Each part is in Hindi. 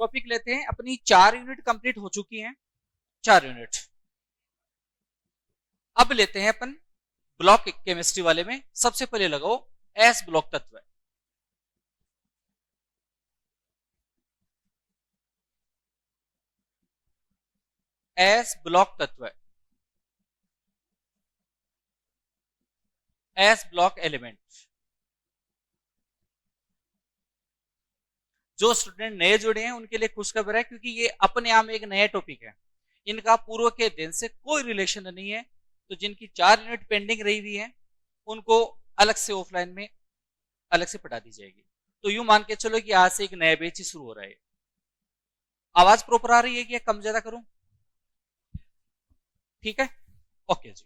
टॉपिक लेते हैं, अपनी 4 यूनिट कंप्लीट हो चुकी हैं, 4 यूनिट। अब लेते हैं अपन ब्लॉक केमिस्ट्री वाले में। सबसे पहले लगाओ एस ब्लॉक तत्व। एस ब्लॉक तत्व, एस ब्लॉक एलिमेंट। जो स्टूडेंट नए जुड़े हैं उनके लिए खुशखबर है, क्योंकि ये अपने आप में एक नया टॉपिक है, इनका पूर्व के दिन से कोई रिलेशन नहीं है। तो जिनकी 4 यूनिट पेंडिंग रही हुई है उनको अलग से ऑफलाइन में अलग से पढ़ा दी जाएगी। तो यूं मान के चलो कि आज से एक नया बैच शुरू हो रहा है। आवाज प्रॉपर आ रही है कि कम ज्यादा करूं? ठीक है, ओके जी।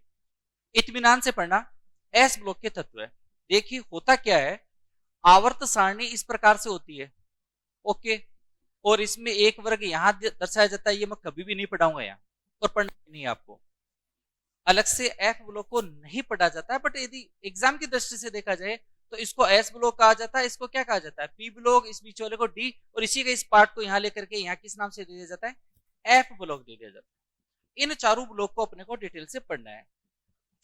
इत्मीनान से पढ़ना। एस ब्लॉक के तत्व है। देखिए होता क्या है, आवर्त सारणी इस प्रकार से होती है, ओके, और इसमें एक वर्ग यहां दर्शाया जाता है, ये मैं कभी भी नहीं पढ़ाऊंगा यहाँ, और पढ़ना नहीं आपको अलग से। एफ ब्लॉक को नहीं पढ़ा जाता है, बट यदि एग्जाम की दृष्टि से देखा जाए तो इसको एस ब्लॉक कहा जाता है, इसको क्या कहा जाता है, पी ब्लॉक, इस बीच वाले को डी, और इसी के इस पार्ट को यहां लेकर के यहाँ किस नाम से दे दिया जाता है, एफ ब्लॉक दे दिया जाता है। इन चारों ब्लॉक को अपने को डिटेल से पढ़ना है।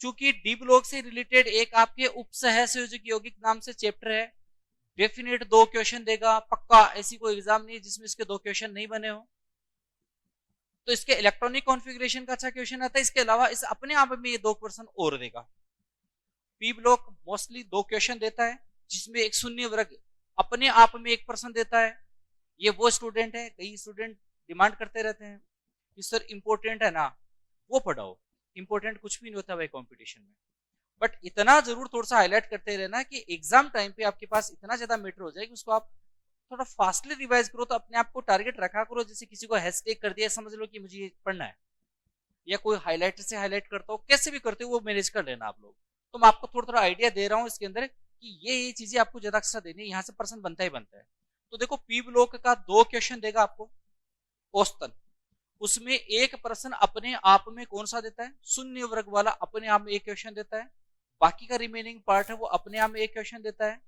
चूंकि डी ब्लॉक से रिलेटेड एक आपके उपसह संयोजक यौगिक नाम से चैप्टर है, डेफिनेट 2 क्वेश्चन देगा पक्का, ऐसी कोई एग्जाम नहीं जिसमें इसके 2 क्वेश्चन नहीं बने हो। तो इसके इलेक्ट्रॉनिक कॉन्फ़िगरेशन का अच्छा क्वेश्चन आता है, इसके अलावा इस अपने आप में ये 2 क्वेश्चन और देगा। पी ब्लॉक मोस्टली 2 क्वेश्चन देता है, जिसमें एक शून्य वर्ग अपने आप में 1 प्रश्न देता है। ये वो स्टूडेंट है, कई स्टूडेंट डिमांड करते रहते हैं कि सर इंपॉर्टेंट है ना वो पढ़ाओ, इंपॉर्टेंट कुछ भी नहीं होता भाई कंपटीशन में, बट इतना जरूर थोड़ा सा हाईलाइट करते रहना कि एग्जाम टाइम पे आपके पास इतना ज्यादा मैटर हो जाए कि उसको आप थोड़ा फास्टली रिवाइज करो। तो अपने आप को टारगेट रखा करो, जैसे किसी को हैशटैग कर दिया, समझ लो कि मुझे ये पढ़ना है, या कोई हाईलाइटर से हाईलाइट करता हो, कैसे भी करते हो वो मैनेज कर लेना आप लोग। तो मैं आपको थोड़ा थोड़ा आइडिया दे रहा हूँ इसके अंदर कि ये चीजें आपको ज्यादा अच्छा देनी है, यहाँ से पर्सन बनता ही बनता है। तो देखो पी ब्लॉक का 2 क्वेश्चन देगा आपको औसतन, उसमें एक प्रश्न अपने आप में कौन सा देता है, शून्य वर्ग वाला अपने आप में 1 क्वेश्चन देता है, बाकी का रिमेनिंग पार्ट है वो अपने आप में 1 क्वेश्चन देता है।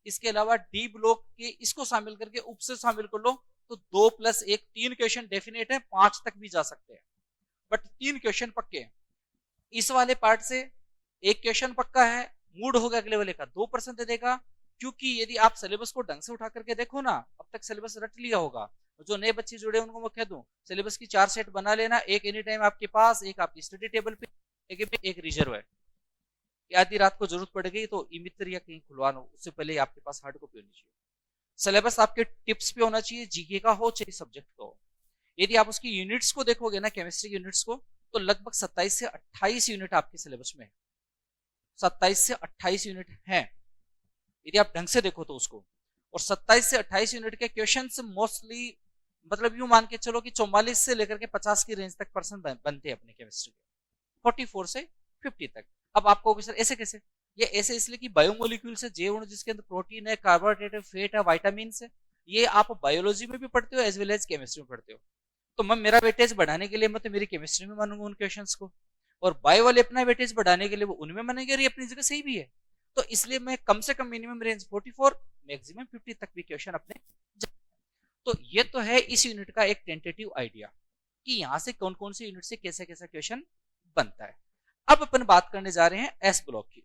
इसके अलावा डी ब्लॉक के इसको शामिल करके उप से शामिल कर लो तो 2 + 1 3 क्वेश्चन डेफिनेट है, 5 तक भी जा सकते हैं, बट 3 क्वेश्चन पक्के हैं। इस वाले पार्ट से 1 क्वेश्चन पक्का है, मूड होगा अगले वाले का 2% दे देगा। क्योंकि यदि आप सिलेबस को ढंग से उठा करके देखो ना, अब तक सिलेबस रट लिया होगा, जो नए बच्चे जुड़े उनको मैं कह दूं सिलेबस की 4 सेट बना लेना, एक एनी टाइम आपके पास, एक आपकी स्टडी टेबल पे, एक रिजर्व है। आधी रात को जरूरत पड़ गई तो ई मित्र या कहीं खुलवा लो, उससे पहले आपके पास हार्ड कॉपी होनी चाहिए। सिलेबस आपके टिप्स पे होना चाहिए, जीके का हो चाहे सब्जेक्ट का हो। यदि आप उसकी यूनिट्स को देखोगे ना, केमिस्ट्री की यूनिट्स को, तो लगभग 27 से 28 यूनिट आपके सिलेबस में है, 27 से 28 यूनिट है यदि आप ढंग से देखो तो उसको। और 27 से 28 यूनिट के क्वेश्चंस मोस्टली मतलब यूं मान के चलो कि 44 से लेकर के 50 की रेंज तक पर्सन बनते हैं अपने केमिस्ट्री के, 44 से 50 तक। अब आपको सर ऐसे कैसे, ये ऐसे इसलिए कि बायोमोलिक्यूल्स है, जैव अणु जिसके अंदर प्रोटीन है, कार्बोहाइड्रेट है, फैट है, विटामिन है, ये आप बायोलॉजी में भी पढ़ते हो एज वेल एज केमिस्ट्री में पढ़ते हो। तो मैं मेरा वेटेज बढ़ाने के लिए मैं तो मेरी केमिस्ट्री में मानूंगा उन क्वेश्चंस को, और बायो वाले अपना वेटेज बढ़ाने के लिए वो उनमें मानेंगे, और ये अपनी जगह सही भी है। तो इसलिए मैं कम से कम मिनिमम रेंज 44 मैक्सिमम 50 तक भी क्वेश्चन अपने। तो ये तो है इस यूनिट का एक टेंटेटिव आइडिया कि यहां से कौन कौन से यूनिट से कैसा कैसा क्वेश्चन बनता है। अब अपन बात करने जा रहे हैं एस ब्लॉक की।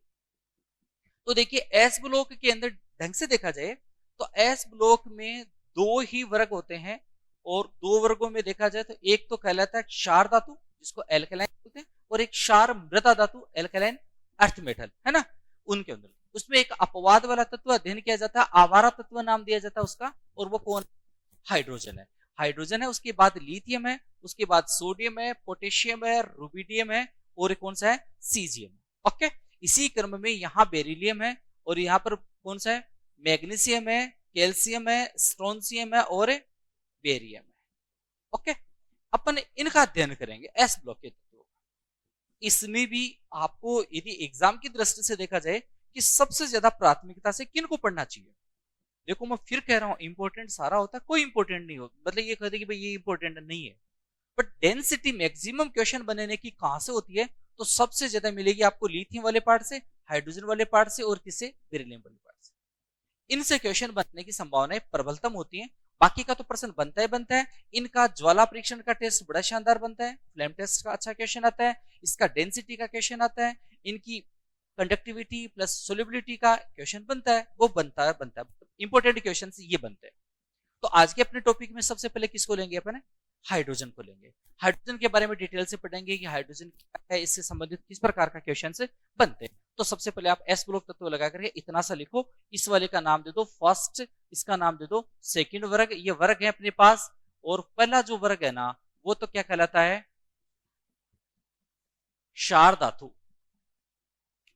तो देखिए एस ब्लॉक के अंदर ढंग से देखा जाए तो एस ब्लॉक में 2 ही वर्ग होते हैं, और 2 वर्गों में देखा जाए तो एक तो कहलाता है क्षार धातु जिसको एल्कलाइन बोलते हैं, और एक क्षार मृदा धातु एल्कलाइन अर्थ मेटल, है ना। उनके अंदर उसमें एक अपवाद वाला तत्व अध्ययन किया जाता है, आवारा तत्व नाम दिया जाता है उसका, और वो कौन, हाइड्रोजन है। हाइड्रोजन है, उसके बाद लिथियम है, उसके बाद सोडियम है, पोटेशियम है, रुबिडियम है, और कौन सा है, सीजियम। ओके, इसी क्रम में यहाँ बेरिलियम है, और यहाँ पर कौन सा है, मैग्नीशियम है, कैल्शियम है, स्ट्रोंशियम है, और बेरियम है। ओके, अपन इनका अध्ययन करेंगे एस ब्लॉक के तत्वों। इसमें भी आपको यदि एग्जाम की दृष्टि से देखा जाए कि सबसे ज्यादा प्राथमिकता से किन को पढ़ना चाहिए। देखो मैं फिर कह रहा हूं, इंपॉर्टेंट सारा होता है, कोई इंपॉर्टेंट नहीं होता, मतलब ये कहते कि भाई ये इंपॉर्टेंट नहीं है, बट डेंसिटी मैक्सिमम क्वेश्चन बनने की कहां से होती है, तो सबसे ज्यादा मिलेगी आपको लिथियम वाले पार्ट से, हाइड्रोजन वाले पार्ट से, और किससे, बेरिलियम वाले पार्ट से। इनसे क्वेश्चन बनने की संभावनाएं प्रबलतम होती हैं। बाकी का तो प्रश्न बनता ही बनता है। इनका ज्वाला परीक्षण का टेस्ट बड़ा शानदार बनता है, फ्लेम टेस्ट का अच्छा क्वेश्चन आता है, इसका डेंसिटी का क्वेश्चन आता है, इनकी कंडक्टिविटी प्लस सोलिबिलिटी का क्वेश्चन बनता है, वो बनता है इंपॉर्टेंट क्वेश्चन ये बनते हैं। तो आज के अपने टॉपिक में सबसे पहले किसको लेंगे अपन, हाइड्रोजन को लेंगे। हाइड्रोजन के बारे में डिटेल से पढ़ेंगे कि हाइड्रोजन क्या है, इससे संबंधित किस प्रकार का क्वेश्चन बनते हैं। तो सबसे पहले आप एस ब्लॉक तत्व लगा करके इतना सा लिखो, इस वाले का नाम दे दो फर्स्ट, इसका नाम दे दो सेकंड वर्ग। ये वर्ग है अपने पास, और पहला जो वर्ग है ना वो तो क्या कहलाता है, क्षार धातु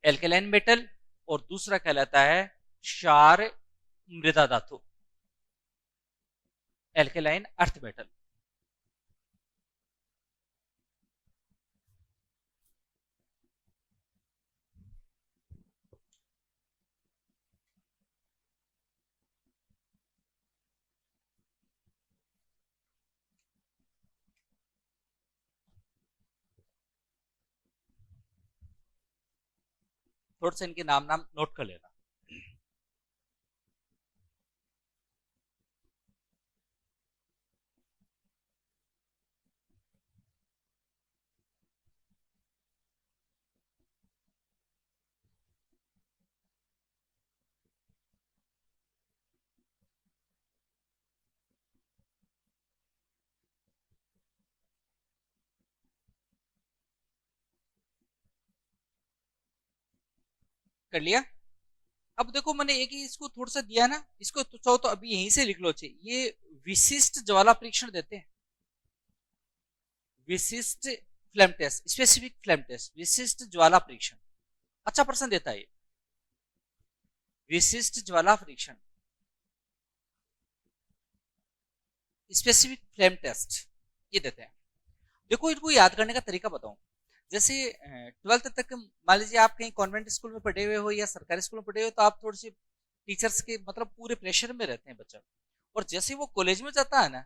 एल्केलाइन मेटल, और दूसरा कहलाता है क्षार मृदा धातु एल्केलाइन अर्थ मेटल। थोड़ा सा इनके नाम नोट कर लेना। कर लिया। अब देखो मैंने एक ही इसको थोड़ा सा दिया ना, इसको तो चाहो तो अभी यहीं से लिख लो। ये विशिष्ट ज्वाला परीक्षण देते हैं, विशिष्ट flame test, specific flame test, विशिष्ट ज्वाला परीक्षण। अच्छा प्रश्न देता है, विशिष्ट ज्वाला परीक्षण स्पेसिफिक फ्लेम टेस्ट ये देते हैं। देखो इनको याद करने का तरीका बताऊं। जैसे 12th तक मान लीजिए आप कहीं कॉन्वेंट स्कूल में पढ़े हुए हो या सरकारी स्कूल में पढ़े हो, तो आप थोड़ी सी टीचर्स के मतलब पूरे प्रेशर में रहते हैं बच्चा। और जैसे वो कॉलेज में जाता है ना,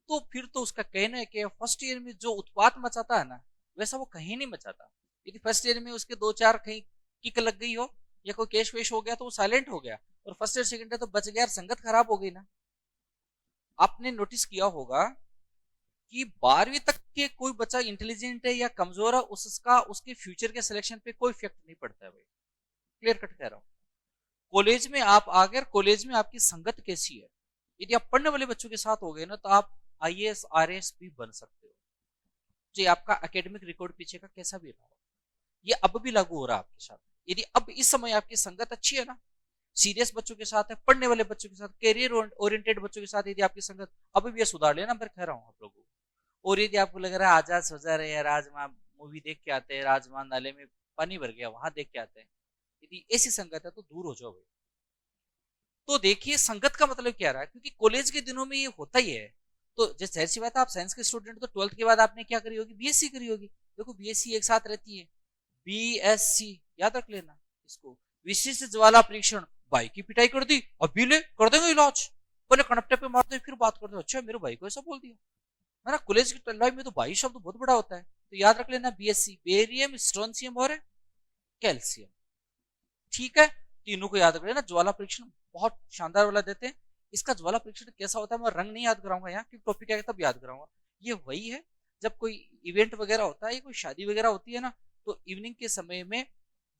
तो फिर तो उसका कहना है कि फर्स्ट ईयर में जो उत्पात मचाता है ना, वैसा वो कहीं नहीं मचाता। यदि फर्स्ट ईयर में उसके 2-4 कहीं किक लग गई हो या कोई केश वेश हो गया तो वो साइलेंट हो गया, और फर्स्ट ईयर सेकंड ईयर तो बच गया, संगत खराब हो गई ना। आपने नोटिस किया होगा कि 12वीं तक के कोई बच्चा इंटेलिजेंट है या कमजोर है, उसका उसके फ्यूचर के सिलेक्शन पे कोई इफेक्ट नहीं पड़ता है भाई, क्लियर कट कह रहा हूं। कॉलेज में आप अगर कॉलेज में आपकी संगत कैसी है, यदि आप पढ़ने वाले बच्चों के साथ हो गए ना, तो आप आईएएस आरएएस भी बन सकते हो, चाहे आपका एकेडमिक रिकॉर्ड पीछे का कैसा भी रहा हो। ये अब भी लागू हो रहा है आपके साथ। यदि अब इस समय आपकी संगत अच्छी है ना, सीरियस बच्चों के साथ है, पढ़ने वाले बच्चों के साथ, करियर ओरिएंटेड बच्चों के साथ यदि आपकी संगत, अब भी ये सुधार लेना, मैं कह रहा हूं आप लोगों को। और यदि आपको लग रहा है आजाद सजा रहे हैं, राजमा मूवी देख के आते हैं, राजमान नाले में पानी भर गया वहां देख के आते हैं, यदि ऐसी संगत है तो दूर हो जाओ भाई। तो देखिए संगत का मतलब क्या रहा है, क्योंकि कॉलेज के दिनों में ये होता ही है। तो जैसे जाहिर सी बात है, आप साइंस के स्टूडेंट, तो 12th के बाद आपने क्या करी होगी, बीएससी करी होगी। देखो बीएससी एक साथ रहती है, बीएससी याद रख लेना इसको। विशिष्ट ज्वाला परीक्षण, भाई की पिटाई कर दी, अभी ले कर देंगे इलाज, पहले कनपटे पे मार दो फिर बात कर दो, अच्छा मेरे भाई को ऐसा बोल दिया है ना। कॉलेज की लाइफ में तो भाई शब्द बहुत बड़ा होता है। तो याद रख लेना बीएससी, बेरियम स्ट्रोंसियम और कैल्शियम, ठीक है। तीनों को याद रख लेना। ज्वाला परीक्षण बहुत शानदार वाला देते हैं। इसका ज्वाला परीक्षण कैसा होता है मैं रंग नहीं याद कराऊंगा यहाँ, क्योंकि टॉपिक है तब याद कराऊंगा। ये वही है जब कोई इवेंट वगैरह होता है या कोई शादी वगैरह होती है ना, तो इवनिंग के समय में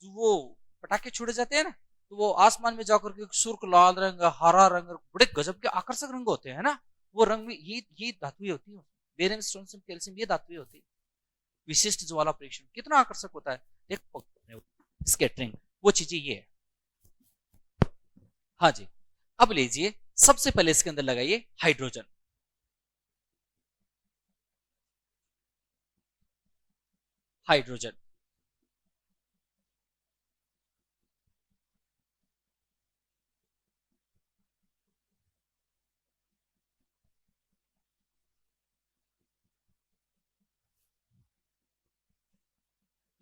जो वो पटाखे छोड़े जाते हैं ना, तो वो आसमान में जाकर के सुर्ख लाल रंग, हरा रंग, बड़े गजब के आकर्षक रंग होते हैं ना, वो रंग में ये धातुएं होती है, बेरियम स्ट्रोंसियम कैल्शियम, ये धातुएं होती है। विशिष्ट ज्वाला परीक्षण कितना आकर्षक होता है, एक स्कैटरिंग, वो चीजें ये है। हाँ जी, अब लीजिए सबसे पहले इसके अंदर लगाइए हाइड्रोजन। हाइड्रोजन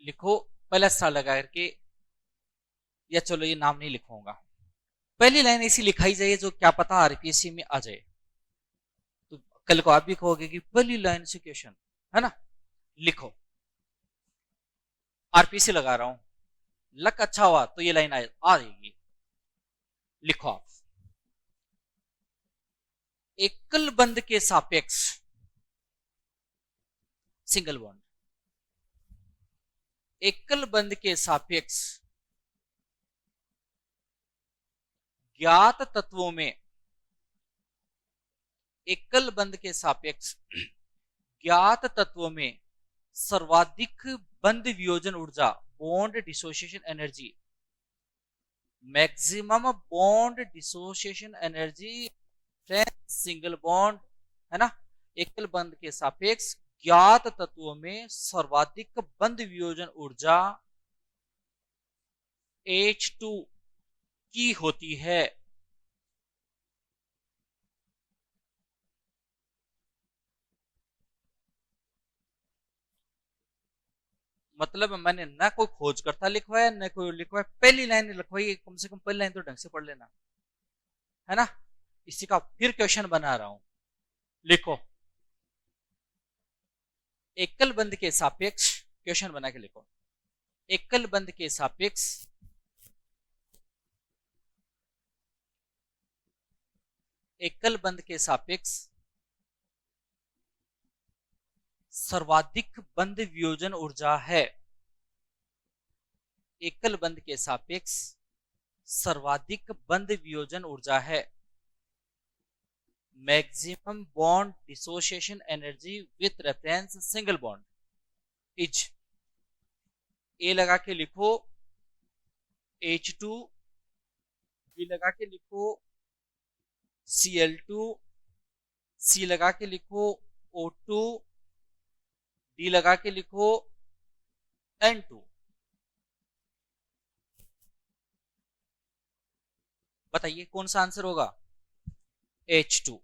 लिखो पहला स्टार लगा करके, या चलो ये नाम नहीं लिखूंगा, पहली लाइन ऐसी लिखाई जाए जो क्या पता आरपीएससी में आ जाए। तो कल को आप भी कहोगे कि पहली लाइन से क्वेश्चन है ना, लिखो आरपीएससी लगा रहा हूं, लक अच्छा हुआ तो ये लाइन आ जाएगी। लिखो आप एकल बंध के सापेक्ष सिंगल बॉन्ड, एकल बंध के सापेक्ष ज्ञात तत्वों में, एकल बंध के सापेक्ष ज्ञात तत्वों में सर्वाधिक बंध वियोजन ऊर्जा, bond dissociation energy, maximum bond dissociation energy single bond, है ना, एकल बंध के सापेक्ष ज्ञात तत्वों में सर्वाधिक बंध वियोजन ऊर्जा H2 की होती है। मतलब मैंने ना कोई खोज करता लिखवाया ना कोई लिखवाया, पहली लाइन लिखवाई, कम से कम पहली लाइन तो ढंग से पढ़ लेना, है ना। इसी का फिर क्वेश्चन बना रहा हूं, लिखो एकल बंध के सापेक्ष, क्वेश्चन बना के लिखो, एकल बंध के सापेक्ष एकल बंध के सापेक्ष सर्वाधिक बंध वियोजन ऊर्जा है, एकल बंध के सापेक्ष सर्वाधिक बंध वियोजन ऊर्जा है, maximum bond dissociation energy with reference single bond is, ए लगा के लिखो H2, बी लगा के लिखो Cl2, सी लगा के लिखो O2, डी लगा के लिखो N2। बताइए कौन सा आंसर होगा? H2।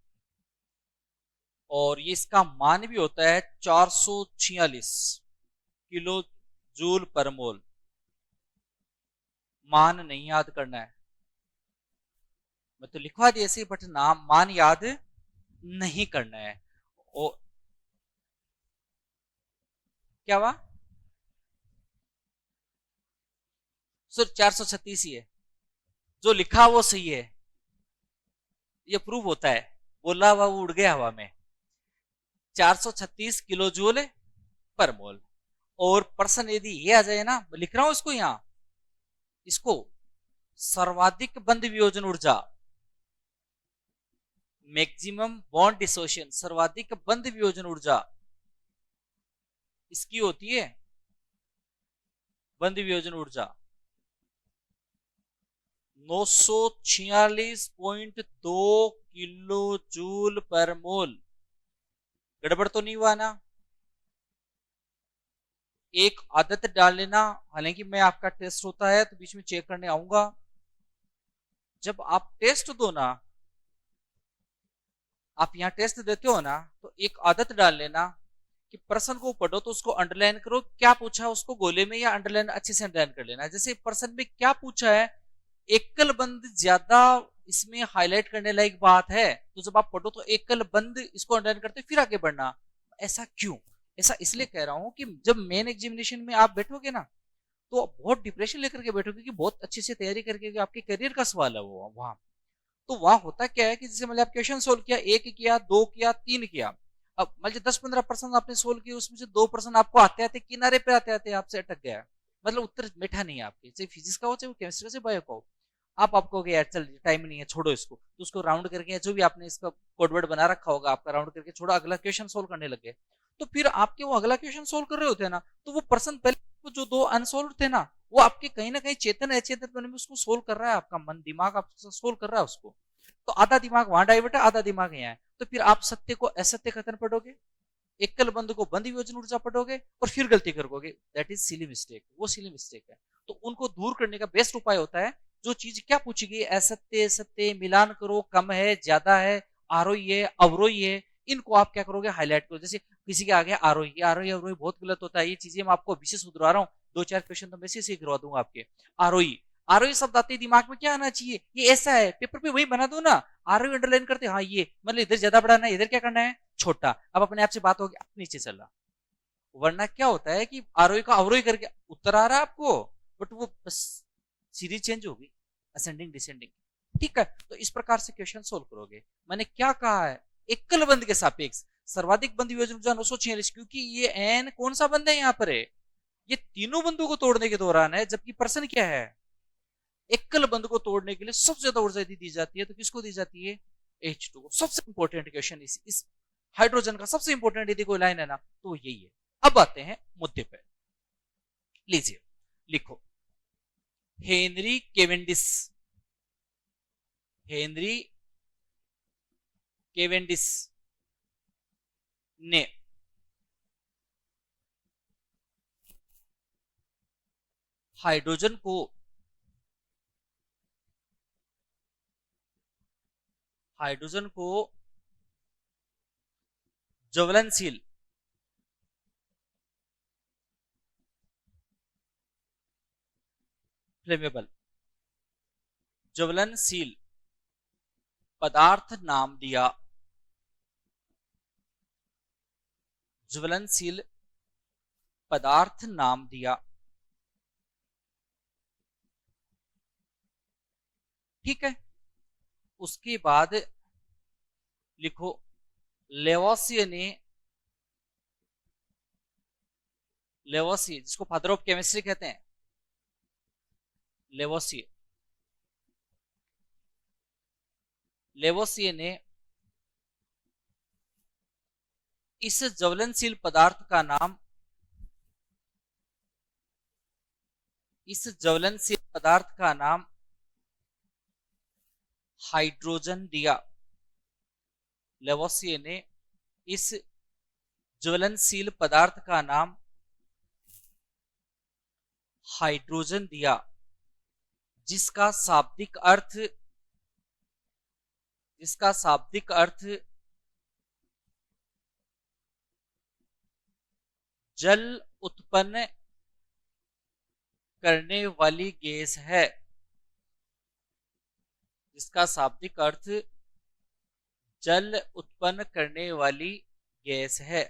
और ये इसका मान भी होता है 446 किलो जूल पर मोल। मान नहीं याद करना है, मैं तो लिखवा दिया ऐसे, बट नाम मान याद नहीं करना है। ओ क्या हुआ सर? 436 ही है, जो लिखा वो सही है, ये प्रूव होता है, बोला हुआ वो उड़ गया हवा में। 436 किलो जूल पर मोल। और पर्सन यदि ये आ जाए ना, लिख रहा हूं इसको यहां, इसको सर्वाधिक बंध वियोजन ऊर्जा, मैक्सिमम बॉन्ड डिसोसिएशन, सर्वाधिक बंध वियोजन ऊर्जा इसकी होती है, बंध वियोजन ऊर्जा 946.2 किलो जूल पर मोल। गड़बड़ तो नहीं हुआ ना? एक आदत डाल लेना, हालांकि मैं आपका टेस्ट होता है तो बीच में चेक करने आऊंगा। जब आप टेस्ट दो ना, आप यहां टेस्ट देते हो ना, तो एक आदत डाल लेना कि पर्सन को पढ़ो तो उसको अंडरलाइन करो, क्या पूछा उसको गोले में, या अंडरलाइन अच्छे से अंडरलाइन कर लेना। जैसे पर्सन में क्या पूछा है, एकल बंद ज्यादा इसमें हाईलाइट करने लायक बात है, तो जब आप पढ़ो तो एकल बंद इसको अंडरलाइन करते फिर आगे बढ़ना। ऐसा क्यों? ऐसा इसलिए कह रहा हूं कि जब मेन एग्जामिनेशन में आप बैठोगे ना, तो बहुत डिप्रेशन लेकर के बैठोगे कि बहुत अच्छे से तैयारी करके, आपके करियर का सवाल है वो वहां। तो वहां होता क्या है कि जैसे मतलब आप क्वेश्चन सोल्व किया, एक किया, दो किया, तीन किया, अब मान लीजिए 10-15% आपने सोल्व किया, उसमें से 2% आपको आते आते किनारे पे आते आते आपसे अटक गया, मतलब उत्तर बैठा नहीं है आपके, चाहे फिजिक्स का हो चाहे केमिस्ट्री से बायो का हो। आप कहोगे यार चल टाइम नहीं है छोड़ो इसको, तो उसको राउंड करके, जो भी आपने इसका कोडवर्ड बना रखा होगा आपका, राउंड करके छोड़ो, अगला क्वेश्चन सोल्व करने लगे। तो फिर आपके वो अगला क्वेश्चन सोल्व कर रहे होते हैं ना, तो वो पर्सन पहले जो दो अनसोल्व थे ना, वो आपके कहीं ना कहीं चेतन अचेतन मन में उसको सोल्व कर रहा है, आपका मन दिमाग आपको सोल्व कर रहा है उसको। तो आधा दिमाग वहां डाइवर्ट है, आधा दिमाग यहाँ है, तो फिर आप सत्य को असत्य कथन पढ़ोगे, एकल बंध को बंध वियोजन ऊर्जा पढ़ोगे, और फिर गलती करोगे। दैट इज सिली मिस्टेक, वो सिली मिस्टेक है। तो उनको दूर करने का बेस्ट उपाय होता है, जो चीज क्या पूछी गई, असत्य सत्य मिलान करो, कम है ज्यादा है, आरोही है अवरोही है, इनको आप क्या करोगे, हाईलाइट करो। जैसे किसी के आगे आरोही आरोही अवरोही बहुत गलत होता है, ये चीजें मैं आपको विशेष सुधरा रहा हूँ, 2-4 क्वेश्चन तो मैं से करवा दूंगा आपके। आरोही आरोही शब्द आते दिमाग में क्या आना चाहिए, ये ऐसा है, पेपर पे वही बना दो ना, आरोही अंडरलाइन करते, हाँ ये मतलब इधर ज्यादा बढ़ाना है, इधर क्या करना है छोटा, अब अपने आप से बात होगी, नीचे चल रहा। वरना क्या होता है कि आरोही का अवरोही करके उत्तर आ रहा है आपको, बट वो बस सीरीज चेंज होगी, असेंडिंग डिसेंडिंग। ठीक है, तो इस प्रकार से क्वेश्चन सोल्व करोगे। मैंने क्या कहा है, एकल बंध के सापेक्ष सर्वाधिक बंध वियोजन ऊर्जा 946, क्योंकि ये एन कौन सा बंध है यहाँ पर है, ये तीनों बंधों को तोड़ने के दौरान है, जबकि प्रश्न क्या है, एकल बंध को तोड़ने के लिए सबसे ज्यादा ऊर्जा यदि दी जाती है तो किसको दी जाती है, H2 को। सबसे इंपॉर्टेंट क्वेश्चन इस हाइड्रोजन का सबसे इंपॉर्टेंट यदि कोई लाइन है ना तो यही है। अब आते हैं मुद्दे पे, लीजिए लिखो, हेनरी केवेंडिस, हेनरी केवेंडिस ने हाइड्रोजन को ज्वलनशील फ्लेमेबल ज्वलनशील पदार्थ नाम दिया, ज्वलनशील पदार्थ नाम दिया। ठीक है, उसके बाद लिखो, लेवोसियर ने, लेवोसियर जिसको फादर ऑफ केमिस्ट्री कहते हैं, लेवोसियर, लेवोसियर ने इस ज्वलनशील पदार्थ का नाम, इस ज्वलनशील पदार्थ का नाम हाइड्रोजन दिया। लेवोसियर ने इस ज्वलनशील पदार्थ का नाम हाइड्रोजन दिया, जिसका शाब्दिक अर्थ जल उत्पन्न करने वाली गैस है, जिसका शाब्दिक अर्थ जल उत्पन्न करने वाली गैस है।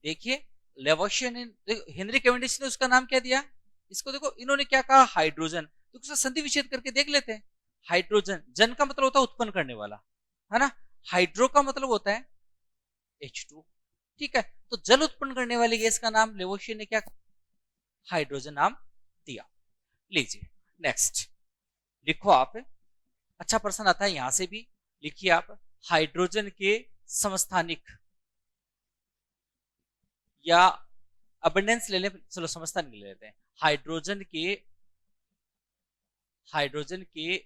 देखिए, लेवोसियर ने, हेनरी केवेंडिश ने उसका नाम क्या दिया, इसको देखो, इन्होंने क्या कहा, हाइड्रोजन, तो उसका संधि विच्छेद करके देख लेते हैं। हाइड्रोजन, जन का मतलब होता है उत्पन्न करने वाला, है ना, हाइड्रो का मतलब होता है H2। ठीक है, तो जल उत्पन्न करने वाली गैस का नाम लेवोसियर ने क्या, हाइड्रोजन नाम दिया। लीजिए नेक्स्ट लिखो आप, अच्छा प्रश्न आता है यहां से भी, लिखिए आप, हाइड्रोजन के समस्थानिक या अबंडेंस ले लें, चलो समस्थानिक ले लेते हैं, हाइड्रोजन के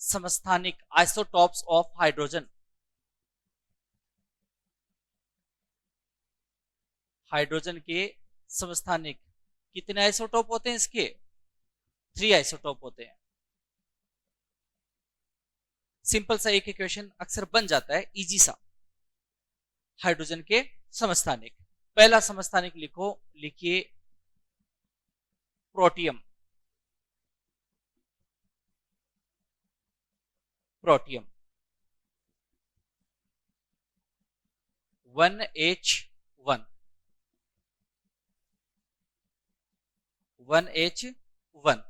समस्थानिक, आइसोटॉप्स ऑफ हाइड्रोजन, हाइड्रोजन के समस्थानिक कितने आइसोटोप होते हैं इसके, 3 आइसोटोप होते हैं। सिंपल सा एक इक्वेशन अक्सर बन जाता है, इजी सा। हाइड्रोजन के समस्थानिक, पहला समस्थानिक लिखो, लिखिए प्रोटियम, प्रोटियम 1H1, 1H1,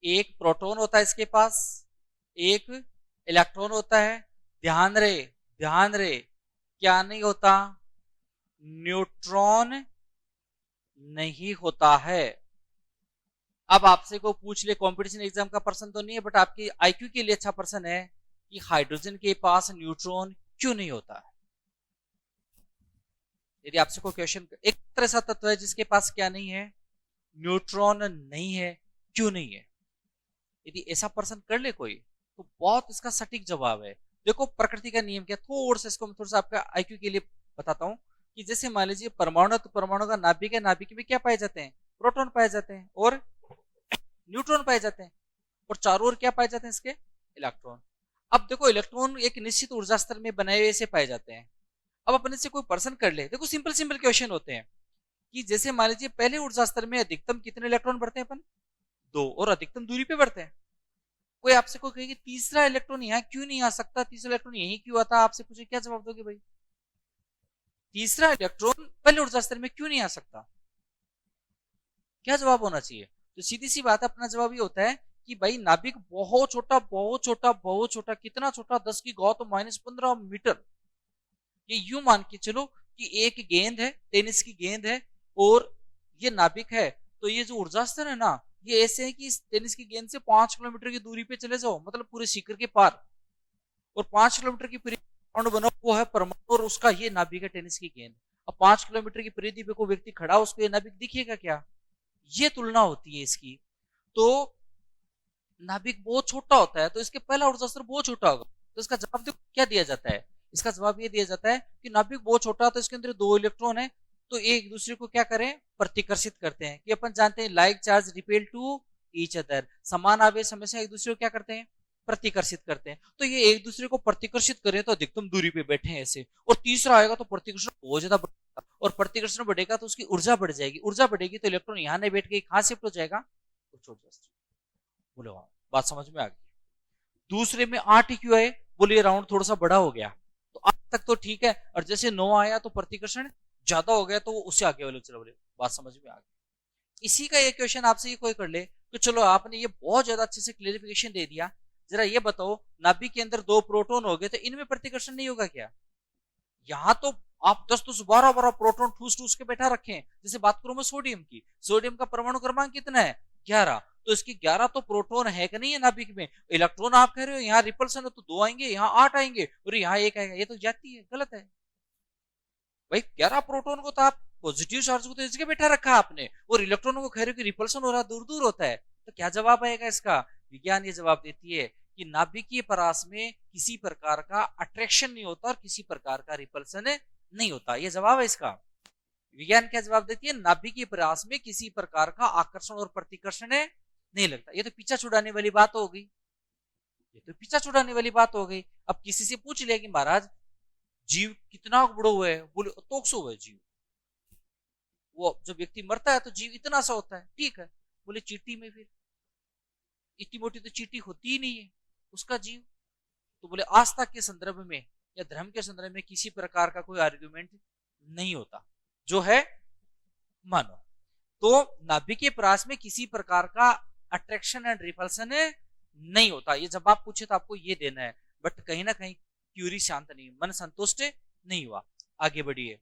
एक प्रोटॉन होता है इसके पास, एक इलेक्ट्रॉन होता है। ध्यान रहे क्या नहीं होता, न्यूट्रॉन नहीं होता है। अब आपसे को पूछ ले, कंपटीशन एग्जाम का प्रश्न तो नहीं है, बट आपकी आईक्यू के लिए अच्छा प्रश्न है कि हाइड्रोजन के पास न्यूट्रॉन क्यों नहीं होता है। यदि आपसे कोई क्वेश्चन, एक तरह सा तत्व है जिसके पास क्या नहीं है, न्यूट्रॉन नहीं है, क्यों नहीं है, यदि ऐसा प्रश्न कर ले कोई तो बहुत इसका सटीक जवाब है। देखो प्रकृति का नियम क्या, थोड़ा सा इसको मैं थोड़ा सा आपका आईक्यू के लिए बताता हूं कि जैसे मान लीजिए परमाणु, तो परमाणु का नाभिक है, नाभिक में क्या पाए जाते हैं, प्रोटॉन पाए जाते हैं और न्यूट्रॉन पाए जाते हैं, और चारों ओर क्या पाए जाते हैं इसके, इलेक्ट्रॉन। अब देखो इलेक्ट्रॉन एक निश्चित ऊर्जा स्तर में बनाए हुए से पाए जाते हैं। अब अपने से कोई प्रश्न कर ले, देखो सिंपल सिंपल क्वेश्चन होते हैं कि जैसे मान लीजिए पहले ऊर्जा स्तर में अधिकतम कितने इलेक्ट्रॉन बढ़ते हैं अपन, 2, और अधिकतम दूरी पे बढ़ते हैं। कोई आपसे कोई कहे कि तीसरा इलेक्ट्रॉन यहाँ क्यों नहीं आ सकता, तीसरा इलेक्ट्रॉन यही क्यों आता, आपसे पूछे क्या जवाब दोगे भाई, तीसरा इलेक्ट्रॉन पहले ऊर्जा स्तर में क्यों नहीं आ सकता? क्या जवाब होना चाहिए? तो सीधी सी बात है, अपना जवाब ये होता है कि भाई नाभिक बहुत छोटा बहुत छोटा बहुत छोटा, कितना छोटा, 10 की घात -15 मीटर। ये यूं मान के चलो कि एक गेंद है, टेनिस की गेंद है, और ये नाभिक है, तो ये जो ऊर्जा स्तर है ना, ये ऐसे है कि इस टेनिस की गेंद से 5 किलोमीटर की दूरी पे चले जाओ, मतलब पूरे सीकर के पार, और 5 किलोमीटर की परिधि बनाओ, वो है परमाणु, और उसका ये नाभिक है टेनिस की गेंद। अब 5 किलोमीटर की परिधि पे कोई व्यक्ति खड़ा, उसको ये नाभिक दिखेगा क्या? ये तुलना होती है इसकी। तो नाभिक बहुत छोटा होता है, तो इसके पहला ऊर्जा स्तर बहुत छोटा होगा। तो इसका जवाब देखो क्या दिया जाता है। इसका जवाब ये दिया जाता है कि नाभिक बहुत छोटा, तो इसके अंदर 2 इलेक्ट्रॉन है, तो एक दूसरे को क्या करें, प्रतिकर्षित करते हैं। कि अपन जानते हैं like charge repel to each other, समान आवेश हमेशा एक दूसरे को क्या करते हैं, प्रतिकर्षित करते हैं। तो ये एक दूसरे को प्रतिकर्षित करें तो अधिकतम दूरी पे बैठे हैं ऐसे, और तीसरा आएगा तो प्रतिकर्षण बहुत ज्यादा बढ़ेगा, और प्रतिकर्षण बढ़ेगा तो उसकी ऊर्जा बढ़ जाएगी, ऊर्जा बढ़ेगी तो इलेक्ट्रॉन यहाँ नहीं बैठ के कहां शिफ्ट हो जाएगा, बोलो बात समझ में आ गई। दूसरे में 8 ही क्यों है, बोले राउंड थोड़ा सा बड़ा हो गया, तो 8 तक तो ठीक है, और जैसे 9 आया तो प्रतिकर्षण ज्यादा हो गया, तो उससे आगे वाले चलो, बोले बात समझ में आ गई। इसी का एक क्वेश्चन आपसे ये कोई कर ले, तो चलो आपने ये बहुत ज्यादा अच्छे से क्लियरिफिकेशन दे दिया, जरा ये बताओ नाभिक के अंदर 2 प्रोटॉन हो गए, तो इनमें प्रतिकर्षण नहीं होगा क्या? यहां तो आप 10 तो 12 प्रोटॉन ठूस ठूस के बैठा रखे हैं। जैसे बात करूं मैं सोडियम की, सोडियम का परमाणु क्रमांक कितना है, 11, तो इसकी 11 तो प्रोटॉन है कि नहीं है नाभिक में। इलेक्ट्रॉन आप कह रहे हो यहाँ रिपल्सन है तो 2 आएंगे, यहाँ 8 आएंगे, और यहाँ 1 आएगा, ये तो जाती है, गलत है भाई। 11 प्रोटॉन को तो आप पॉजिटिव चार्ज को तो इस जगह बैठा रखा आपने, और इलेक्ट्रॉनों को कह रहे हो कि रिपल्सन हो रहा, दूर दूर होता है, तो क्या जवाब आएगा इसका? विज्ञान ये जवाब देती है कि नाभिकीय परास में किसी प्रकार का अट्रैक्शन नहीं होता और किसी प्रकार का रिपल्सन नहीं होता। ये जवाब है इसका। विज्ञान क्या जवाब देती है? नाभिकीय परास में किसी प्रकार का आकर्षण और प्रतिकर्षण नहीं लगता। ये तो पीछा छुड़ाने वाली बात हो गई, ये तो पीछा छुड़ाने वाली बात हो गई। अब किसी से पूछ लिया कि महाराज जीव कितना बड़ा हुआ है, बोले तो हुआ है जीव, वो जब व्यक्ति मरता है तो जीव इतना सा होता है, ठीक है। बोले चींटी में फिर इतनी मोटी तो चींटी होती ही नहीं है उसका जीव। तो बोले आस्था के संदर्भ में या धर्म के संदर्भ में किसी प्रकार का कोई आर्गुमेंट नहीं होता, जो है मानो। तो नाभिकीय परास में किसी प्रकार का अट्रैक्शन एंड रिपल्सन नहीं होता। ये जब आप पूछे तो आपको ये देना है, बट कहीं ना कहीं क्यूरी शांत नहीं, मन संतुष्ट नहीं हुआ। आगे बढ़िए।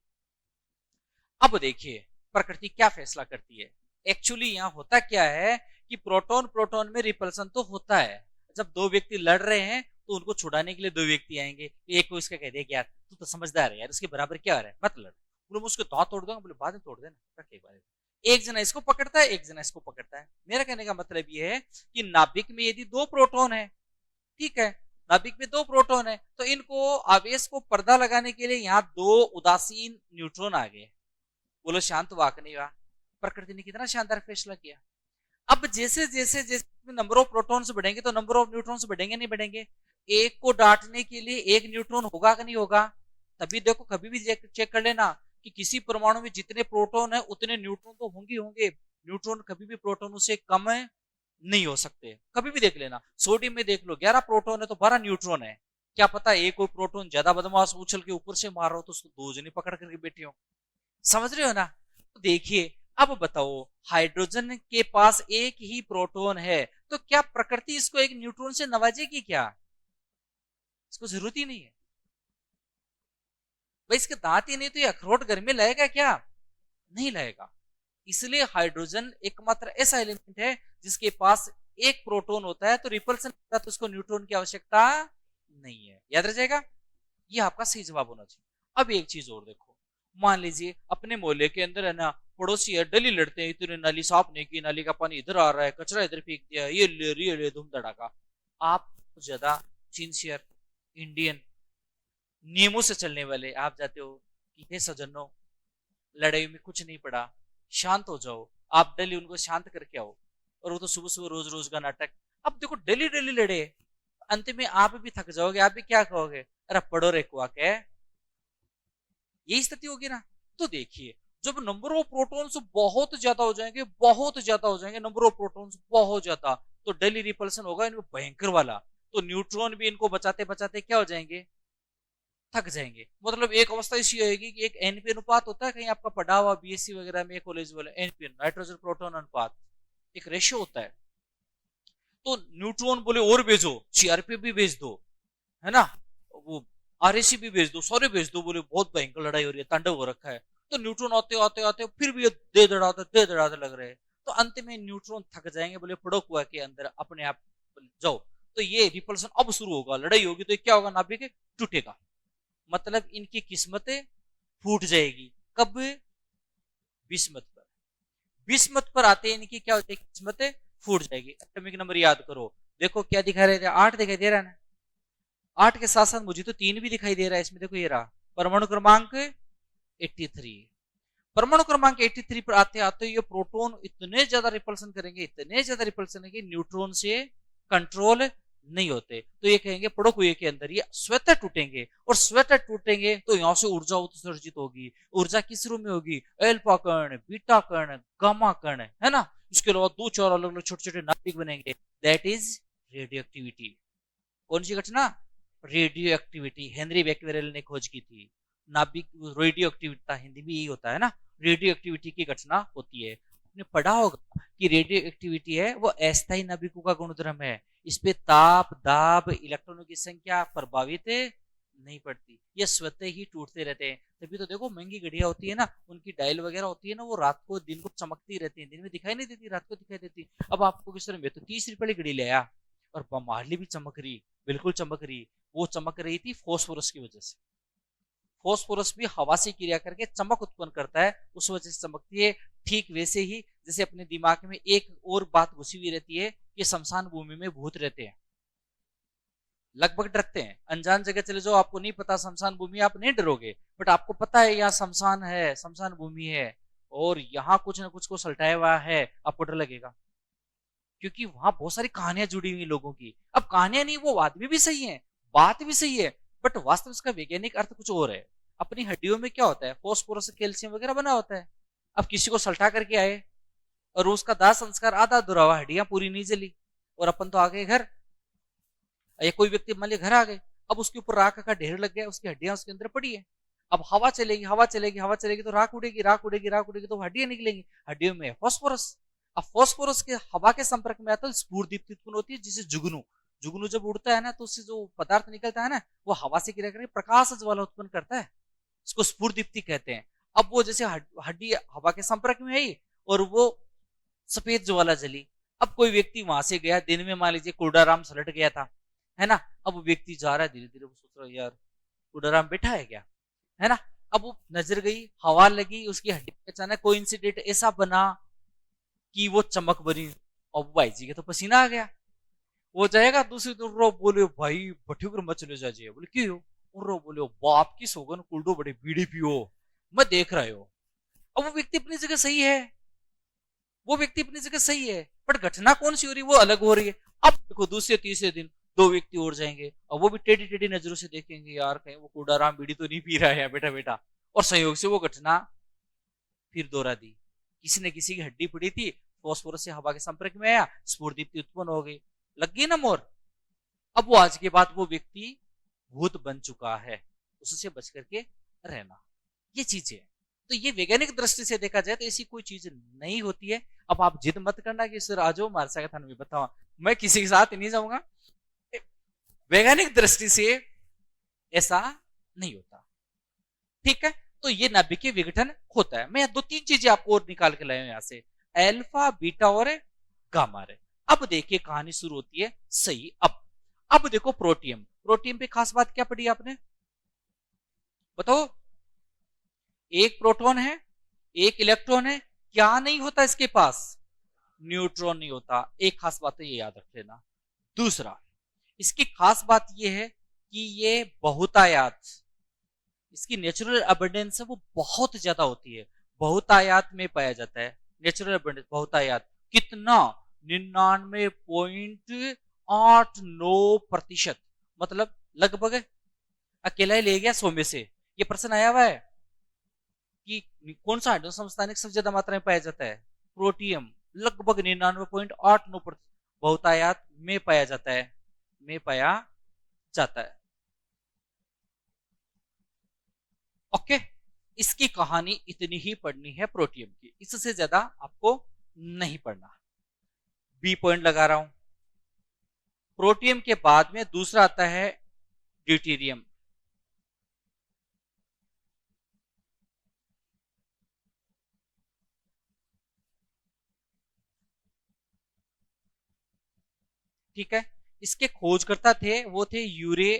अब देखिए प्रकृति क्या फैसला करती है। एक्चुअली यहाँ होता क्या है कि प्रोटॉन प्रोटॉन में रिपल्सन तो होता है। जब 2 व्यक्ति लड़ रहे हैं तो उनको छुड़ाने के लिए 2 व्यक्ति आएंगे, एक को इसका कह देगा यार तू तो समझदार है यार, इसके बराबर क्या हो रहा है, मत लड़। बोले उसके दांत तोड़ दूंगा, बोले बाद में तोड़ देना, एक जना इसको पकड़ता है, एक जना इसको पकड़ता है। मेरा कहने का मतलब ये है कि नाभिक में यदि 2 प्रोटॉन है, ठीक है, नाभिक में 2 प्रोटॉन है, तो इनको आवेश को पर्दा लगाने के लिए यहाँ 2 उदासीन न्यूट्रॉन आ गए। बोलो शांत वाक नहीं हुआ। प्रकृति ने कितना शानदार फैसला किया। अब जैसे जैसे जैसे नंबर ऑफ प्रोटॉन्स बढ़ेंगे तो नंबर ऑफ न्यूट्रॉन्स बढ़ेंगे नहीं बढ़ेंगे? एक को डांटने के लिए 1 न्यूट्रॉन होगा कि नहीं होगा? तभी देखो कभी भी चेक कर लेना कि किसी परमाणु में जितने प्रोटॉन है उतने न्यूट्रॉन तो होंगे होंगे। न्यूट्रॉन कभी भी प्रोटॉन से कम नहीं हो सकते, कभी भी देख लेना। सोडियम में देख लो 11 प्रोटॉन है तो 12 न्यूट्रॉन है। क्या पता एक कोई प्रोटॉन ज्यादा बदमाश उछल के ऊपर से मार रहा हो तो उसको 2 जने पकड़ करके बैठे हो। समझ रहे हो ना? तो देखिए अब बताओ हाइड्रोजन के पास एक ही प्रोटॉन है, तो क्या प्रकृति इसको एक न्यूट्रॉन से नवाजेगी क्या? इसको जरूरत ही नहीं है भाई, इसके दांत ही नहीं तो ये अखरोट घर में लाएगा क्या? नहीं लाएगा। इसलिए हाइड्रोजन एकमात्र ऐसा एलिमेंट है जिसके पास एक प्रोटॉन होता है, तो रिपल्सन तो उसको न्यूट्रॉन की आवश्यकता नहीं है। याद रह जाएगा, ये आपका सही जवाब होना चाहिए। अब एक चीज और देखो, मान लीजिए अपने मोहल्ले के अंदर है ना पड़ोसी है, डली लड़ते हैं, तूने नाली साफ नहीं की, नाली का पानी इधर आ रहा है, कचरा इधर फेंक दिया, ये ले धूम धड़ाका। आप ज्यादा सिंसियर इंडियन नियमों से चलने वाले आप जाते हो कि हे सज्जनों लड़ाई में कुछ नहीं पड़ा, शांत हो जाओ। आप डेली उनको शांत करके आओ, और वो तो सुबह सुबह रोज रोज का नाटक। अब देखो डेली डेली लड़े, अंत में आप भी थक जाओगे, आप भी क्या कहोगे, अरे पढ़ो रे कुआ के, यही स्थिति होगी ना। तो देखिए जब नंबर ऑफ प्रोटॉन्स बहुत ज्यादा हो जाएंगे, बहुत ज्यादा हो जाएंगे, नंबर ऑफ प्रोटॉन्स बहुत ज्यादा, तो डेली रिपल्सन होगा इनमें भयंकर वाला। तो न्यूट्रॉन भी इनको बचाते बचाते क्या हो जाएंगे, थक जाएंगे। मतलब एक अवस्था ऐसी होगी कि एक एनपी अनुपात होता है, कहीं आपका पढ़ा हुआ बीएससी वगैरह में कॉलेज वाले, एनपी नाइट्रोजन प्रोटॉन अनुपात, एक रेशियो होता है। तो न्यूट्रॉन बोले और भेजो, सीआरपी भी भेज दो, है ना, वो आरएसी भी भेज दो, सारे भेज दो, बोले बहुत भयंकर लड़ाई हो रही है, तांडव हो रखा है। तो न्यूट्रॉन आते आते आते फिर भी दे दड़ाते लग रहे हैं। तो अंत में न्यूट्रॉन थक जाएंगे, बोले पड़ोक हुआ के अंदर अपने आप जाओ। तो ये रिपल्सन अब शुरू होगा, लड़ाई होगी, तो क्या होगा, नाभिक टूटेगा। मतलब इनकी किस्मतें फूट जाएगी। कब? बिस्मत पर। बिस्मत पर आते हैं इनकी क्या होती है, किस्मतें फूट जाएगी। एटॉमिक नंबर याद करो, देखो क्या दिखा रहे थे, 8 दिखाई दे रहा है ना, 8 के साथ साथ मुझे तो 3 भी दिखाई दे रहा है इसमें, देखो ये रहा परमाणु क्रमांक 83। परमाणु क्रमांक 83 पर आते आते ये प्रोटॉन इतने ज्यादा रिपल्सन करेंगे, इतने ज्यादा रिपल्सन है कि न्यूट्रॉन से कंट्रोल नहीं होते। तो ये कहेंगे पड़ो कुएं के अंदर ये स्वतः टूटेंगे, और स्वतः टूटेंगे तो यहां से ऊर्जा उत्सर्जित होगी। ऊर्जा किस रूप में होगी, अल्फा कण, बीटा कण, गामा कण, है ना। इसके अलावा 2-4 अलग अलग छोटे छोटे नाभिक बनेंगे, दैट इज रेडियो एक्टिविटी। कौन सी घटना, रेडियो एक्टिविटी। हेनरी बैक्वेरेल ने खोज की थी। नाभिक रेडियो एक्टिविटी हिंदी में यही होता है ना, रेडियो एक्टिविटी की घटना होती है। आपने पढ़ा होगा कि रेडियो एक्टिविटी है वो अस्थायी नाभिकों का गुणधर्म है। इस पे ताप, दाब, इलेक्ट्रॉनों की संख्या प्रभावित नहीं पड़ती, ये स्वतः ही टूटते रहते हैं। तभी तो देखो महंगी घड़ियां होती है ना, उनकी डायल वगैरह होती है ना, वो रात को दिन को चमकती रहती है, दिन में दिखाई नहीं देती, रात को दिखाई देती। अब आपको किस तरह में, तो 30 रुपए वाली घड़ी ले आया और मारली भी चमक रही, बिल्कुल चमक रही। वो चमक रही थी फॉस्फोरस की वजह से। फॉस्फोरस भी हवा से क्रिया करके चमक उत्पन्न करता है, उस वजह से चमकती है। ठीक वैसे ही जैसे अपने दिमाग में एक और बात घुसी हुई रहती है कि शमशान भूमि में भूत रहते हैं, लगभग डरते हैं। अनजान जगह चले जाओ, आपको नहीं पता शमशान भूमि, आप नहीं डरोगे, बट आपको पता है यहाँ शमशान है, शमशान भूमि है, और यहाँ कुछ ना कुछ को सल्टाया हुआ है, आपको डर लगेगा, क्योंकि वहां बहुत सारी कहानियां जुड़ी हुई लोगों की। अब कहानियां नहीं, वो आदमी भी सही है, बात भी सही है, बट वास्तव इसका वैज्ञानिक अर्थ कुछ और है। अपनी हड्डियों में क्या होता है, फॉस्फोरस, कैल्शियम वगैरह बना होता है। अब किसी को सल्टा करके आए और उसका दाह संस्कार आधा अधूरा हुआ, हड्डियां पूरी नहीं जली, और अपन तो आ गए घर, या कोई व्यक्ति मान लिया घर आ गए, अब उसके ऊपर राख का ढेर लग गया, उसकी हड्डियां उसके अंदर पड़ी है। अब हवा चलेगी, हवा चलेगी, हवा चलेगी, तो राख उड़ेगी, राख उड़ेगी, राख उड़ेगी, तो हड्डियां निकलेंगी, हड्डियों में फॉस्फोरस। अब फॉस्फोरस के हवा के संपर्क में आता है, स्फूर्दीप्ति उत्पन्न होती है, जिसे जुगनू, जुगनू जब उड़ता है ना, तो उससे जो पदार्थ निकलता है ना, वो हवा से क्रिया करके प्रकाश ज्वाला उत्पन्न करता है, इसको स्फूर्दीप्ति कहते हैं। अब वो जैसे हड्डी हवा के संपर्क में आई और वो सफेद ज्वाला जली। अब कोई व्यक्ति वहां से गया, दिन में मान लीजिए कुर्डाराम सलट गया था, है ना, अब वो व्यक्ति जा रहा है, धीरे धीरे वो सोच रहा है यार कुर्डाराम बैठा है क्या, है ना। अब वो नजर गई, हवा लगी, उसकी हड्डी पे अचानक कोई इंसिडेंट ऐसा बना कि वो चमक बनी, और भाई जी के तो पसीना आ गया। वो जाएगा दूसरी दूर, रो बोले भाई भट्टी मत चले जाइए, बोले क्यों, रो बोले बाप की सोगन कुल्डो बड़े बीड़ी पियो, मैं देख रहा हो। अब वो व्यक्ति अपनी जगह सही है, वो व्यक्ति अपनी जगह सही है, बट घटना कौन सी हो रही है, वो अलग हो रही है। अब देखो दूसरे तीसरे दिन 2 व्यक्ति और जाएंगे, और वो भी टेढ़ी टेढ़ी नजरों से देखेंगे, यार कहीं वो कूड़ाराम बीड़ी तो नहीं पी रहा है बेटा बेटा, और संयोग से वो घटना फिर दोहरा दी। किसी ने किसी की हड्डी पड़ी थी, फॉस्फोरस से हवा के संपर्क में आया, स्फूर्दीप्ति उत्पन्न हो गई, लग गई ना मोर। अब वो आज के बाद वो व्यक्ति भूत बन चुका है, उससे बच करके रहना, ये चीजें। तो ये वैज्ञानिक दृष्टि से देखा जाए तो ऐसी कोई चीज नहीं होती है। अब आप जिद मत करना कि सर आ जाओ हमारे संगठन में बताओ, मैं किसी के साथ नहीं जाऊंगा। वैज्ञानिक दृष्टि से ऐसा नहीं होता, ठीक है। तो ये नाभिकीय विघटन होता है। मैं 2-3 चीजें आपको और निकाल के लाया हूं यहां से, अल्फा, बीटा और गामा रे। अब देखिए कहानी शुरू होती है सही। अब देखो प्रोटियम, प्रोटियम पे खास बात क्या पड़ी आपने बताओ। एक प्रोटॉन है, एक इलेक्ट्रॉन है, क्या नहीं होता इसके पास, न्यूट्रॉन नहीं होता। एक खास बात है ये याद रख लेना। दूसरा, इसकी खास बात ये है कि ये बहुतायात, इसकी नेचुरल अबंडेंस है वो बहुत ज्यादा होती है, बहुतायात में पाया जाता है। नेचुरल अबंडेंस बहुतायात कितना, 99.89%, मतलब लगभग अकेला ही ले गया 100 में से। ये प्रश्न आया हुआ है कि कौन सा हाइड्रोजन समस्थानिक सबसे ज्यादा मात्रा में पाया जाता है, प्रोटियम, लगभग 99.89% बहुतायात में पाया जाता है, में पाया जाता है। ओके, इसकी कहानी इतनी ही पढ़नी है प्रोटियम की, इससे ज्यादा आपको नहीं पढ़ना। बी पॉइंट लगा रहा हूं। प्रोटियम के बाद में दूसरा आता है ड्यूटेरियम। ठीक है, इसके खोजकर्ता थे वो थे यूरे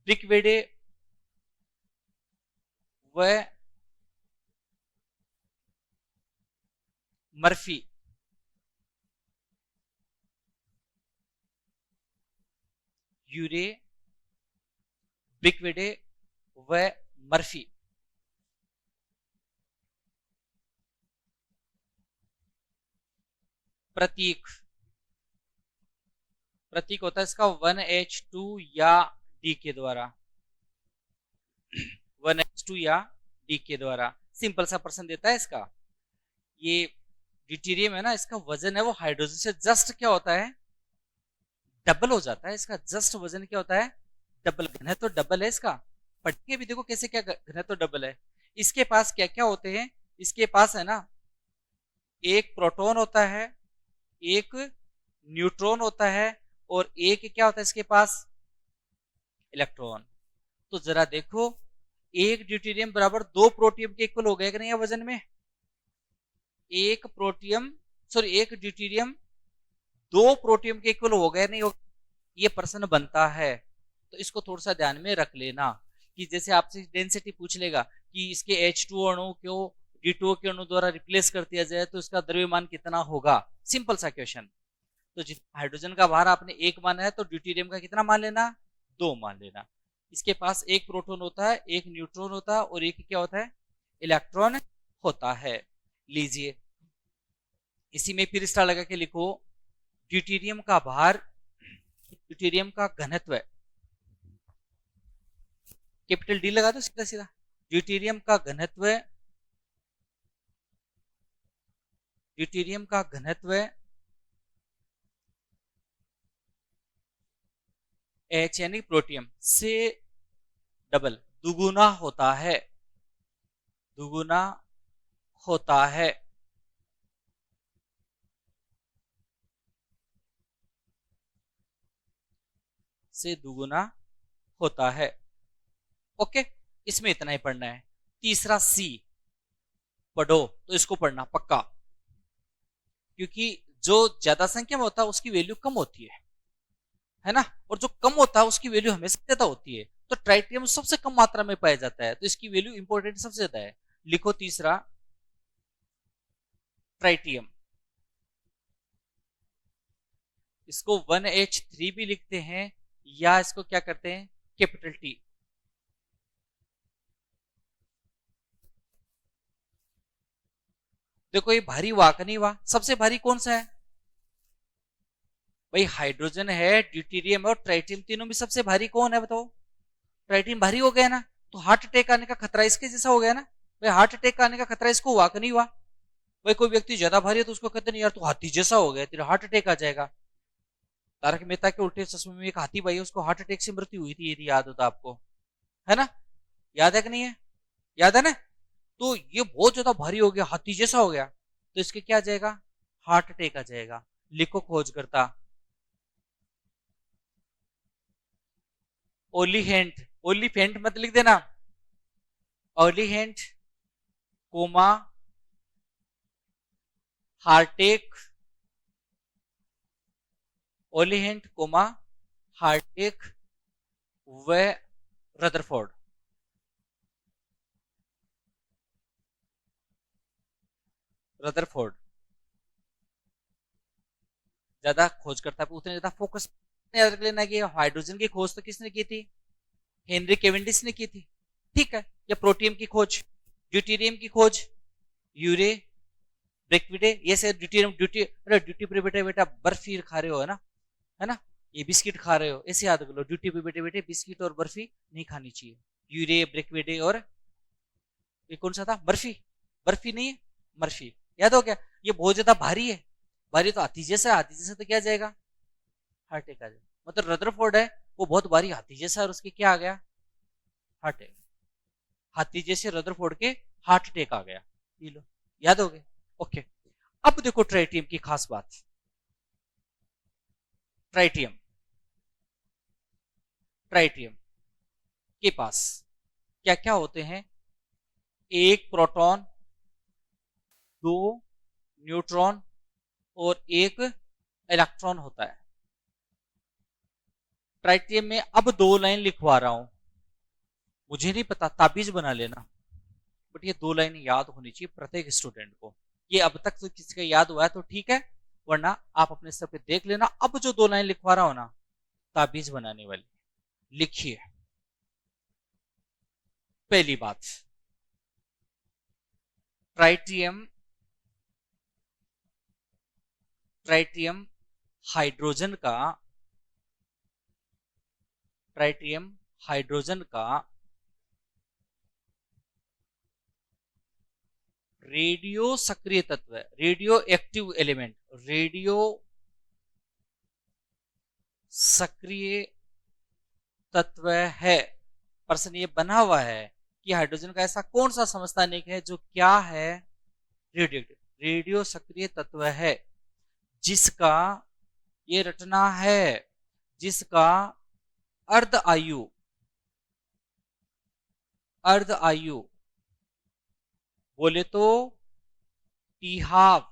ब्रिकवेडे व मर्फी। यूरे ब्रिकवेडे व मर्फी। प्रतीक, प्रतीक होता है इसका 1H2 या डी के द्वारा, 1H2 या डी के द्वारा। सिंपल सा प्रश्न देता है इसका। ये ड्यूटेरियम है ना, इसका वजन है वो हाइड्रोजन से जस्ट क्या होता है, डबल हो जाता है। इसका जस्ट वजन क्या होता है, डबल। घनत्व तो डबल है इसका। पढ़ेंगे भी, देखो कैसे क्या घनत्व तो डबल है। इसके पास क्या क्या होते हैं, इसके पास है ना एक प्रोटॉन होता है, एक न्यूट्रॉन होता है, और एक क्या होता है इसके पास, इलेक्ट्रॉन। तो जरा देखो, एक ड्यूटेरियम बराबर 2 प्रोटियम के इक्वल हो गया कि नहीं वजन में। एक प्रोटियम सॉरी एक ड्यूटेरियम 2 प्रोटियम के इक्वल हो गया नहीं हो, ये प्रश्न बनता है। तो इसको थोड़ा सा ध्यान में रख लेना कि जैसे आपसे डेंसिटी पूछ लेगा कि इसके H2 अणु को D2 के अणु द्वारा रिप्लेस कर दिया जाए तो इसका द्रव्यमान कितना होगा। सिंपल सा क्वेश्चन। तो जितना हाइड्रोजन का भार आपने 1 माना है तो ड्यूटेरियम का कितना मान लेना, 2 मान लेना। इसके पास एक प्रोटॉन होता है, एक न्यूट्रॉन होता है, और एक क्या होता है, इलेक्ट्रॉन होता है। लीजिए, इसी में फिर स्टार लगा के लिखो, ड्यूटेरियम का भार, ड्यूटेरियम का घनत्व, कैपिटल डी लगा दो सीधा सीधा। ड्यूटेरियम का घनत्व, ड्यूटेरियम का घनत्व H यानी प्रोटियम से डबल, दुगुना होता है, दुगुना होता है। से दुगुना होता है। ओके, इसमें इतना ही पढ़ना है। तीसरा सी पढ़ो, तो इसको पढ़ना पक्का, क्योंकि जो ज्यादा संख्या में होता है उसकी वैल्यू कम होती है ना, और जो कम होता है उसकी वैल्यू हमेशा ज्यादा होती है। तो ट्राइटियम सबसे कम मात्रा में पाया जाता है, तो इसकी वैल्यू इंपॉर्टेंट सबसे ज्यादा है। लिखो तीसरा ट्राइटियम। इसको 1H3 भी लिखते हैं, या इसको क्या करते हैं, कैपिटल टी। देखो ये भारी हुआ कि नहीं हुआ, सबसे भारी कौन सा है भाई, हाइड्रोजन है, ड्यूटेरियम है और ट्राइटियम, तीनों में सबसे भारी कौन है बताओ, ट्राइटियम भारी हो गया ना। तो हार्ट अटैक आने का खतरा इसके जैसा हो गया ना भाई, हार्ट अटैक आने का खतरा इसको हुआ कि नहीं हुआ भाई। कोई व्यक्ति ज्यादा भारी है तो उसको कहते नहीं यार तू हाथी जैसा हो गया, तेरा हार्ट अटैक आ जाएगा। तारक मेहता के उल्टे चश्मे में एक हाथी भाई है, उसको हार्ट अटैक से मृत्यु हुई थी, यदि याद होता आपको, है ना, याद है कि नहीं है, याद है ना। तो ये बहुत ज्यादा भारी हो गया, हाथी जैसा हो गया, तो इसके क्या आ जाएगा, हार्ट अटैक आ जाएगा। लिखो खोजकर्ता, ओलीहेंट, ओलीफेंट मत लिख देना, ओलीहेंट कोमा हार्टेक, ओलीहेंट कोमा हार्टेक व रदरफोर्ड। रदरफोर्ड ज्यादा खोज करता है, उतने ज्यादा फोकस याद रख लेना कि हाइड्रोजन की खोज तो किसने की थी, हेनरी केवेंडिश ने की थी, ठीक है। या प्रोटियम की खोज, ड्यूटेरियम की खोज यूरे ब्रेकविडे, ये से ड्यूटेरियम, अरे ड्यूटी पे बेटा बेटा बर्फी खा रहे हो, है ना, ये बिस्किट खा रहे हो, ऐसे याद कर लो, ड्यूटी पे बेटे बेटे बिस्किट और बर्फी नहीं खानी चाहिए। यूरे ब्रेकविडे, और ये कौन सा था, बर्फी, बर्फी नहीं है, मर्फी, याद हो गया। ये बहुत ज्यादा भारी है, भारी तो हाथी जैसा, हाथी जैसा तो क्या जाएगा, हार्ट अटैक आ जाएगा। मतलब रदरफोर्ड है वो बहुत भारी हाथी जैसा, और उसके क्या आ गया, हार्ट अटैक। हाथी जैसे रदरफोर्ड के हार्ट अटैक आ गया, ये लो, याद हो गए। ओके, अब देखो ट्राइटियम की खास बात। ट्राइटियम ट्राइटियम के पास क्या क्या होते हैं, एक प्रोटॉन, दो न्यूट्रॉन और एक इलेक्ट्रॉन होता है। ट्राइटियम में अब 2 लाइन लिखवा रहा हूं, मुझे नहीं पता, ताबीज बना लेना, बट ये 2 लाइन याद होनी चाहिए प्रत्येक स्टूडेंट को। ये अब तक तो किसी का याद हुआ है तो ठीक है, वरना आप अपने स्तर पे देख लेना। अब जो 2 लाइन लिखवा रहा हूं ना, ताबीज बनाने वाली, लिखिए। पहली बात, ट्राइटियम ट्राइटियम हाइड्रोजन का ट्राइटियम हाइड्रोजन का रेडियो सक्रिय तत्व है, रेडियो एक्टिव एलिमेंट, रेडियो सक्रिय तत्व है। प्रश्न ये बना हुआ है कि हाइड्रोजन का ऐसा कौन सा समस्थानिक है जो क्या है, रेडियो रेडियो सक्रिय तत्व है, जिसका, ये रटना है, जिसका अर्ध आयु बोले तो टी हाफ,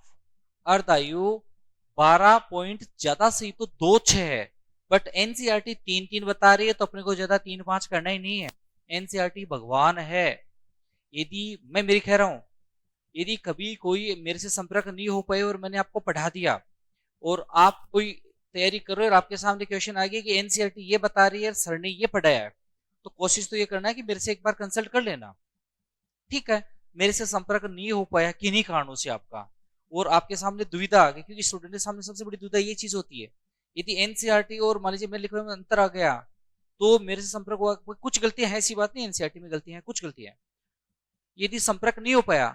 अर्ध आयु 12 पॉइंट ज्यादा सही तो 2.6 है, बट एनसीईआरटी 3.3 बता रही है, तो अपने को ज्यादा 3-5 करना ही नहीं है। एनसीईआरटी भगवान है। यदि मैं मेरी कह रहा हूं, यदि कभी कोई मेरे से संपर्क नहीं हो पाए और मैंने आपको पढ़ा दिया और आप कोई तैयारी कर रहे हो और आपके सामने क्वेश्चन आ गया कि एनसीईआरटी ये बता रही है, सर ने ये पढ़ाया है, तो कोशिश तो ये करना है कि मेरे से एक बार कंसल्ट कर लेना, ठीक है। मेरे से संपर्क नहीं हो पाया किन्हीं कारणों से आपका, और आपके सामने दुविधा आ गई, क्योंकि स्टूडेंट के सामने सबसे बड़ी दुविधा ये चीज होती है, यदि एनसीईआरटी और मान लीजिए मैं लिखे में अंतर आ गया तो मेरे से संपर्क हुआ, कुछ गलतियां हैं, ऐसी बात नहीं, एनसीईआरटी में गलतियां हैं, कुछ गलतियां हैं। यदि संपर्क नहीं हो पाया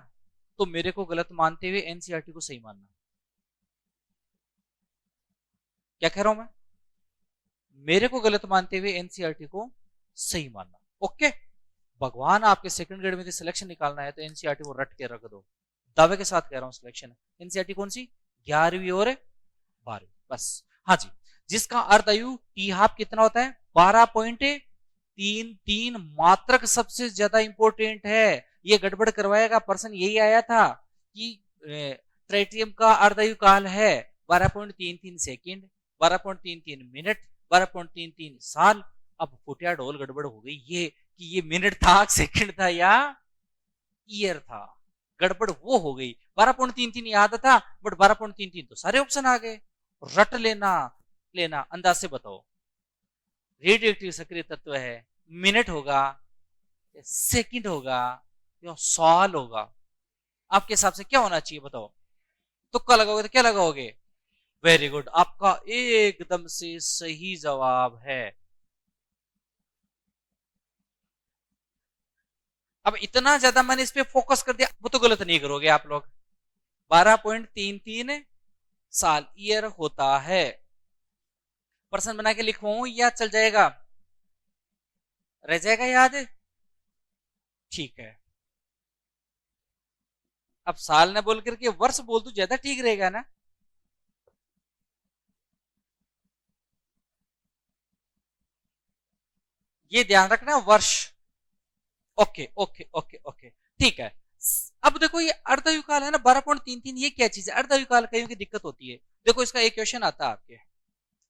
तो मेरे को गलत मानते हुए एनसीईआरटी को सही मानना। क्या कह रहा हूं मैं, मेरे को गलत मानते हुए एनसीईआरटी को सही मानना। ओके, भगवान आपके सेकंड ग्रेड में सिलेक्शन निकालना है तो एनसीईआरटी को रट के रख दो, दावे के साथ कह रहा हूं सिलेक्शन। एनसीईआरटी कौन सी, 11वीं और 12वीं, बस। हाँ जी, जिसका अर्ध आयु टी हाफ कितना होता है, 12.33 मात्रक सबसे ज्यादा इंपॉर्टेंट है। ये गड़बड़ करवाएगा पर्सन, यही आया था कि ट्राइटियम का अर्ध आयु काल है 12.33 सेकंड, 12.33 मिनट, 12.33 साल। अब फुटिया ढोल गड़बड़ हो गई ये कि ये मिनट था, सेकंड था या ईयर था, गड़बड़ वो हो गई। 12.33 याद था, बट 12.33 तो सारे ऑप्शन आ गए। रट लेना लेना, अंदाज से बताओ, रेडियो एक्टिव सक्रिय तत्व है, मिनट होगा, सेकंड होगा या साल होगा, आपके हिसाब से क्या होना चाहिए बताओ। तुक्का लगाओगे तो क्या लगाओगे, वेरी गुड, आपका एकदम से सही जवाब है। अब इतना ज्यादा मैंने इस पे फोकस कर दिया, वो तो गलत नहीं करोगे आप लोग। 12.33 साल, ईयर होता है। पर्सन बना के लिखवाऊं या चल जाएगा, रह जाएगा याद, ठीक है। अब साल ना बोल करके वर्ष बोल तो ज्यादा ठीक रहेगा ना। ये ध्यान रखना, वर्ष। ओके ओके ओके ओके, ठीक है। अब देखो ये अर्धयुकाल है ना 12.33, ये क्या चीज है, अर्धयुकाल कहीं की दिक्कत होती है। देखो इसका एक क्वेश्चन आता है आपके,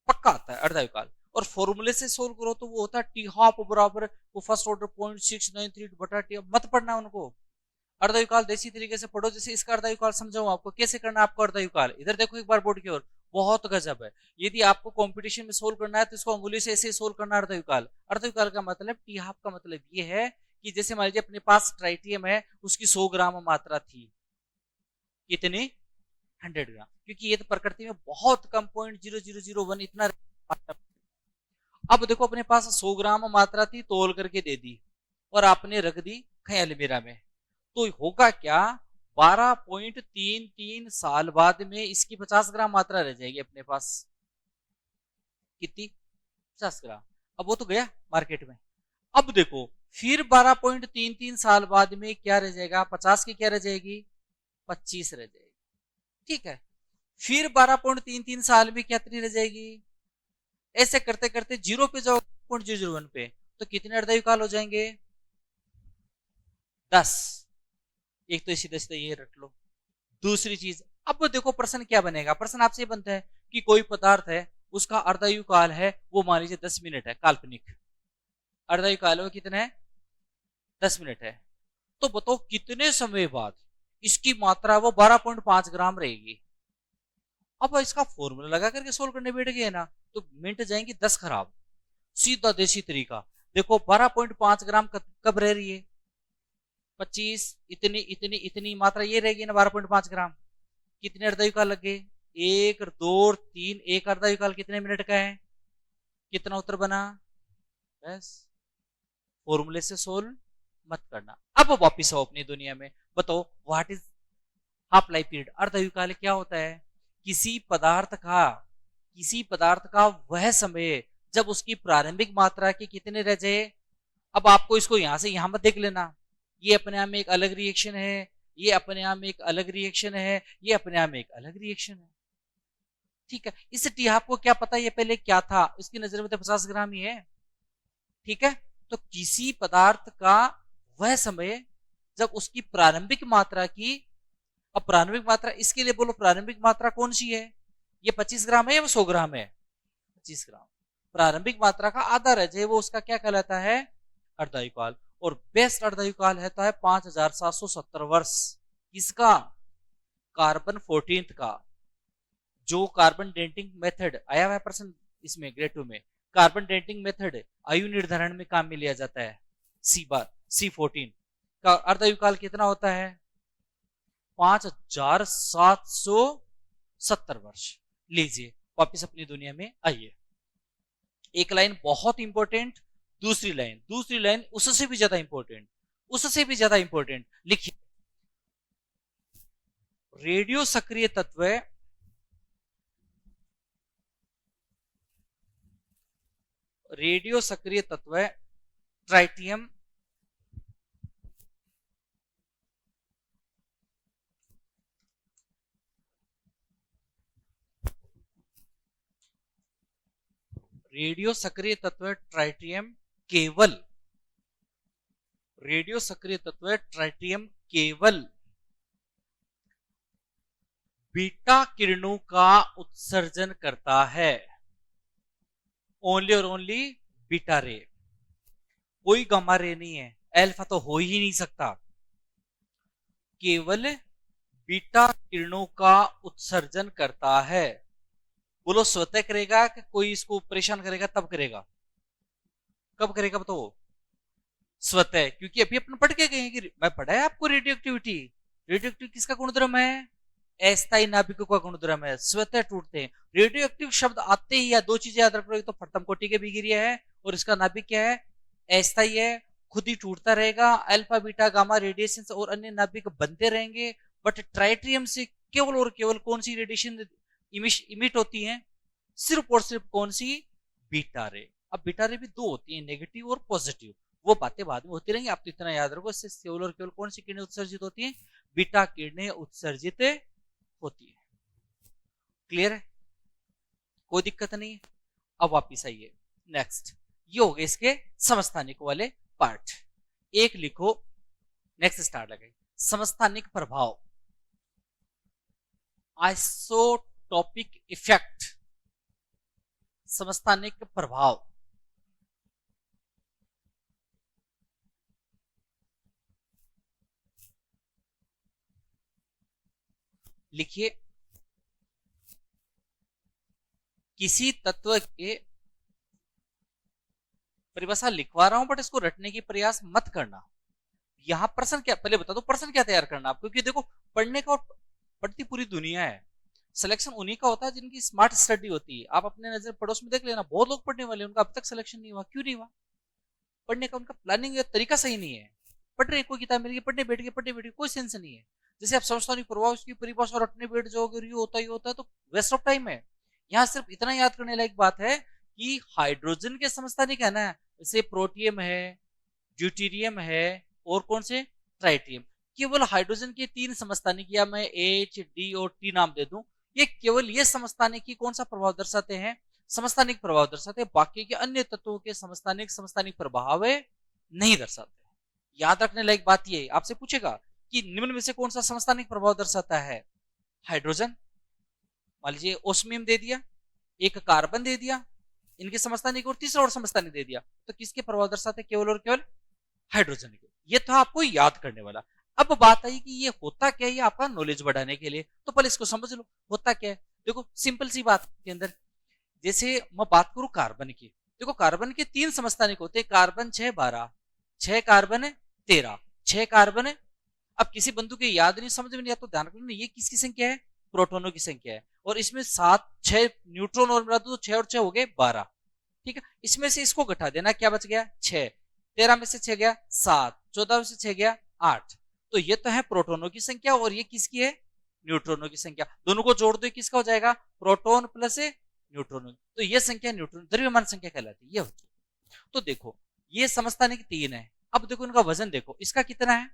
पक्का आता है अर्धयुकाल, और फॉर्मूले से सोल्व करो तो वो होता है टी हाफ बराबर वो फर्स्ट ऑर्डर 0.693 बटा टी। मत पढ़ना उनको, अर्धयुकाल देसी तरीके से पढ़ो। जैसे इसका अर्धयुकाल समझाऊं आपको कैसे करना आपको अर्धयुकाल, इधर देखो एक बार बोर्ड की ओर, बहुत गजब है। यदि आपको कंपटीशन में सोल्व करना है तो इसको अंगुली से ऐसे सोल्व करना अर्धयुकाल। अर्धयुकाल का मतलब, टी हाफ का मतलब ये है कि जैसे मान लीजिए अपने पास ट्राइटियम है, उसकी 100 ग्राम मात्रा थी, कितनी, 100 ग्राम, क्योंकि ये तो प्रकृति में बहुत कम 0.0001 इतना। अब देखो अपने पास 100 ग्राम मात्रा थी, तोल करके दे दी और आपने रख दी कहीं अलमीरा में, तो होगा क्या, 12.33 साल बाद में इसकी 50 ग्राम मात्रा रह जाएगी अपने पास, कितनी, 50 ग्राम। अब वो तो गया मार्केट में। अब देखो फिर 12.33 साल बाद में क्या रह जाएगा, 50 की क्या रह जाएगी, 25 रह जाएगी। ठीक है, फिर 12.33 साल में क्या रह जाएगी, ऐसे करते करते जीरो पे जाओ, 0.001 पे, तो कितने अर्धयुकाल हो जाएंगे, 10। एक तो सीधा सीधा ये रट लो। दूसरी चीज, अब देखो प्रश्न क्या बनेगा, प्रश्न आपसे बनता है कि कोई पदार्थ है उसका अर्धायुकाल है वो मान लीजिए 10 मिनट है, काल्पनिक अर्धायुकाल वो कितना है, 10 मिनट है। तो बताओ कितने समय बाद इसकी मात्रा वो 12.5 ग्राम रहेगी। अब इसका फॉर्मूला लगा करके सोल्व करने बैठ गए ना तो मिनट जाएंगे 10 खराब। सीधा देसी तरीका, देखो 12.5 ग्राम कब रह रही है, 25, इतनी इतनी इतनी मात्रा ये रहेगी ना 12.5 ग्राम। कितने अर्धयुकाल लग गए, 1 2 3, एक अर्धयुकाल कितने मिनट का है, कितना उत्तर बना, बस। फॉर्मूले से सोल्व मत करना। अब वापिस आओ अपनी दुनिया में, बताओ what is half life period. अर्धयुकाल क्या होता है, किसी पदार्थ का वह समय जब उसकी प्रारंभिक मात्रा के कितने रह जाए। अब आपको इसको यहां से यहां मत देख लेना, ये अपने आप में एक अलग रिएक्शन है, ये अपने आप में एक अलग रिएक्शन है, ये अपने आप में एक अलग रिएक्शन है। ठीक है, इस टी आपको क्या पता ये पहले क्या था, इसकी नजर में तो 50 ग्राम ही है। ठीक है, तो किसी पदार्थ का वह समय जब उसकी प्रारंभिक मात्रा की, अब प्रारंभिक मात्रा इसके लिए बोलो, प्रारंभिक मात्रा कौन सी है, ये 25 ग्राम है या 100 ग्राम है, 25 ग्राम। प्रारंभिक मात्रा का आधा रह जाए वो उसका क्या कहलाता है, अर्धयुकाल। और बेस्ट अर्धयुकाल रहता है 5770 वर्ष। किसका, कार्बन 14 का। जो कार्बन डेटिंग मेथड आया हुआ है प्रश्न इसमें ग्रेड 2 में, कार्बन डेटिंग मेथड आयु निर्धारण में काम में लिया जाता है। C14 का अर्धयुकाल कितना होता है, 5770 वर्ष। लीजिए वापिस अपनी दुनिया में आइए। एक लाइन बहुत इंपॉर्टेंट, दूसरी लाइन उससे भी ज्यादा इंपॉर्टेंट, लिखिए। रेडियो सक्रिय तत्व ट्राइटियम केवल बीटा किरणों का उत्सर्जन करता है। ओनली और ओनली बीटा रे, कोई गामा रे नहीं है, अल्फा तो हो ही नहीं सकता। केवल बीटा किरणों का उत्सर्जन करता है। बोलो स्वतः करेगा कि कोई इसको परेशान करेगा, तब करेगा, कब करेगा बताओ, स्वतः। क्योंकि अभी अपन पढ़ के गए हैं कि मैं पढ़ा है आपको रेडियोएक्टिविटी किसका गुणधर्म है, अस्थायी नाभिकों का गुणधर्म है, स्वतः टूटते हैं। रेडियोएक्टिव शब्द आते ही या दो चीजें याद रखो, तो प्रथम कोटि के विकिरण है और इसका नाभिक क्या है, अस्थायी है, खुद ही टूटता रहेगा। अल्फा बीटा गामा रेडिएशन और अन्य नाभिक बनते रहेंगे, बट ट्राइटियम से केवल और केवल कौन सी रेडिएशन इमिट होती है, सिर्फ और सिर्फ कौन सी, बीटा रे। अब बीटा रे भी दो होती है, नेगेटिव और पॉजिटिव, वो बातें बाद में होती रहेंगी, आप तो इतना याद रखो, इससे केवल और केवल कौन सी किरणें उत्सर्जित होती है, बीटा किरणें उत्सर्जित होती है। क्लियर है, कोई दिक्कत नहीं है। अब वापिस आइए नेक्स्ट, ये हो गए इसके समस्थानिक वाले पार्ट। एक लिखो, नेक्स्ट स्टार लगाइए, समस्थानिक प्रभाव, आइसोटोपिक इफेक्ट, समस्थानिक प्रभाव। लिखिए, किसी तत्व के, परिभाषा लिखवा रहा हूं बट इसको रटने की प्रयास मत करना। यहां प्रश्न क्या, पहले बता दो प्रश्न क्या तैयार करना आपको, क्योंकि देखो पढ़ने का और पढ़ती पूरी दुनिया है, सिलेक्शन उन्हीं का होता है जिनकी स्मार्ट स्टडी होती है। आप अपने नजर पड़ोस में देख लेना, बहुत लोग पढ़ने वाले, उनका अब तक सिलेक्शन नहीं हुआ। क्यों नहीं हुआ, पढ़ने का उनका प्लानिंग या तरीका सही नहीं है। पढ़ रहे, कोई किताब मिल गई, पढ़ने बैठ गए, कोई सेंस नहीं है। जैसे आप समझता प्रभाव, उसकी परिभाषा रटने बैठ जाओगे, ये होता है तो वेस्ट ऑफ टाइम है। यहाँ सिर्फ इतना याद करने लायक बात है कि हाइड्रोजन के समस्थानिक है ना, जैसे प्रोटियम है, ड्यूटेरियम है और कौन से ट्राइटियम, केवल हाइड्रोजन के 3 समस्थानिक, या मैं H, D और T नाम दे दूं, ये केवल ये समस्थानिक ही कौन सा प्रभाव दर्शाते हैं, समस्थानिक प्रभाव दर्शाते हैं, बाकी के अन्य तत्वों के समस्थानिक प्रभाव नहीं दर्शाते। याद रखने लायक बात ये, आपसे पूछेगा कि निम्न में से कौन सा समस्थानिक प्रभाव दर्शाता है, हाइड्रोजन, मान लीजिए ओस्मियम दे दिया, एक कार्बन दे दिया, इनके समस्थानिक और तीसरा और समस्थानिक दे दिया, तो किसके प्रभाव दर्शाते, केवल और केवल हाइड्रोजन के। ये था आपको याद करने वाला। अब बात आई कि ये होता क्या है, ये आपका नॉलेज बढ़ाने के लिए, तो पहले इसको समझ लो होता क्या है। देखो सिंपल सी बात के अंदर, जैसे मैं बात करूं कार्बन की, देखो कार्बन के 3 समस्थानिक होते हैं, कार्बन 6 12, 6 कार्बन है 13, 6 कार्बन है। अब किसी बंधु के याद नहीं, समझ में नहीं आता तो ध्यान रखना, ये किसकी संख्या है, प्रोटोनों की संख्या है, और इसमें 7 6 न्यूट्रॉन और मिला दो, 6 और 6 हो गए 12, ठीक है। इसमें से इसको घटा देना, क्या बच गया 6, 13 में से 6 गया 7, 14 में से 6 गया 8, तो ये तो है प्रोटोनों की संख्या, और ये किसकी है, न्यूट्रॉनों की संख्या। दोनों को जोड़ दो, किसका हो जाएगा, प्रोटोन प्लस न्यूट्रॉन, तो ये संख्या न्यूट्रॉन द्रव्यमान संख्या कहलाती है, ये होती है। तो देखो ये समस्थानिक 3 है, अब देखो इनका वजन देखो, इसका कितना है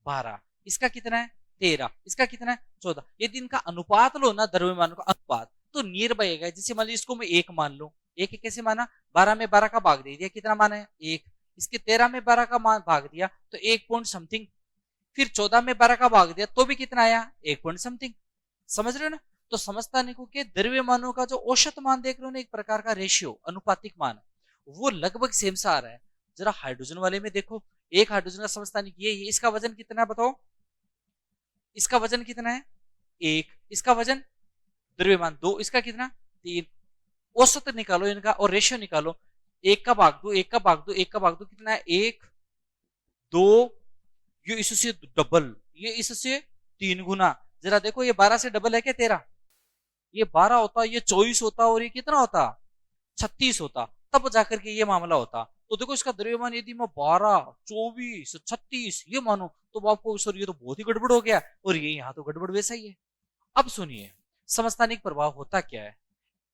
12, इसका कितना है 13, इसका कितना है 14। यदि इनका अनुपात लो ना, द्रव्यमान का अनुपात, तो नियर बाई है। जैसे मान लीजिए इसको मैं 1 मान लो, 1 कैसे माना, 12 में 12 का भाग दे दिया, कितना माना है 1, इसके 13 में 12 का भाग दिया तो 1 पॉइंट समथिंग, फिर 14 में 12 का भाग दिया तो भी कितना आया 1 पॉइंट समथिंग, समझ रहे हो ना। तो समस्थानिकों के द्रव्यमानों का जो औसत मान देख रहे हो ना, एक प्रकार का रेशियो, अनुपातिक मान, वो लगभग सेम सा आ रहा है। जरा हाइड्रोजन वाले में देखो, एक हाइड्रोजन का समस्थानिक ये, इसका वजन कितना है बताओ, इसका वजन कितना है 1, इसका वजन द्रव्यमान 2, इसका कितना 3, औसत निकालो इनका और रेशियो निकालो, 1 का भाग दो, 1 का भाग दो, 1 का भाग दो, कितना है 1 2, ये इससे डबल, ये इससे 3 गुना। जरा देखो ये 12 से डबल है क्या 13, ये 12 होता, ये 24 होता, और ये कितना होता 36 होता, तब जाकर के ये मामला होता। तो देखो इसका द्रव्यमान यदि मैं 12 24 36 ये मानो, तो आपको सर ये तो बहुत ही गड़बड़ हो गया, और ये यहाँ तो गड़बड़ वैसा ही है। अब सुनिए समस्थानिक प्रभाव होता क्या है,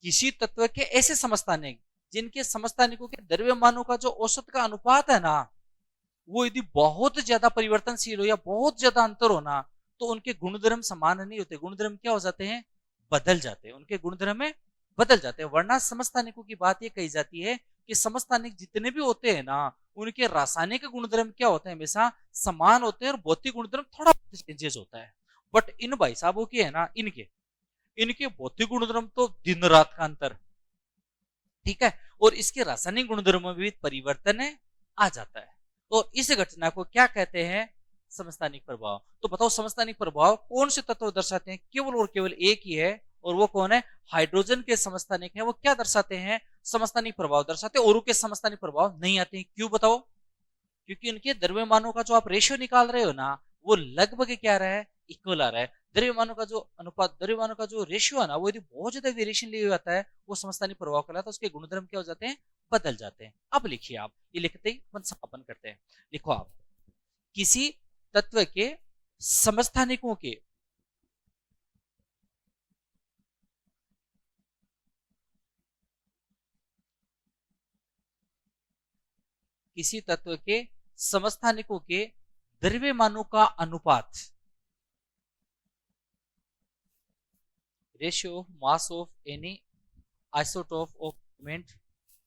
किसी तत्व के ऐसे समस्थानिक जिनके समस्थानिकों के द्रव्यमानों का जो औसत का अनुपात है ना, वो यदि बहुत ज्यादा परिवर्तनशील हो या बहुत ज्यादा अंतर हो ना, तो उनके गुणधर्म समान नहीं होते, गुणधर्म क्या हो जाते हैं, बदल जाते हैं, उनके गुणधर्म में बदल जाते हैं। वरना समस्थानिकों की बात ये कही जाती है कि समस्थानिक जितने भी होते हैं ना, उनके रासायनिक गुणधर्म क्या होते हैं, हमेशा समान होते हैं, और भौतिक गुणधर्म थोड़ा चेंजेस होता है। बट इन भाई साहबों के है ना, इनके इनके भौतिक गुणधर्म तो दिन रात का अंतर, ठीक है, और इसके रासायनिक गुणधर्म में भी परिवर्तन आ जाता है। तो इस घटना को क्या कहते हैं, समस्थानिक प्रभाव। तो बताओ समस्थानिक प्रभाव कौन से तत्व दर्शाते हैं, केवल और केवल एक ही है, और वो कौन है, हाइड्रोजन के समस्थानिक है। वो क्या दर्शाते हैं, समस्थानिक प्रभाव दर्शाते हैं, और के समस्थानिक प्रभाव नहीं आते हैं। क्यों बताओ, क्योंकि उनके द्रव्यमानों का जो आप रेशियो निकाल रहे हो ना, वो लगभग क्या आ रहा है, इक्वल आ रहा है। द्रव्यमानों का जो अनुपात, द्रव्यमानों का जो रेशियो है ना, वो यदि बहुत ज्यादा वेरिएशन लिए जाता है, वो समस्थानिक प्रभाव कहलाता है, उसके गुणधर्म क्या हो जाते हैं, बदल जाते हैं। अब लिखिए आप, ये लिखते ही अपन समापन करते हैं। लिखो आप, किसी तत्व के समस्थानिकों के किसी तत्व के समस्थानिकों के द्रव्यमानों का अनुपात, ratio of mass of any isotope of element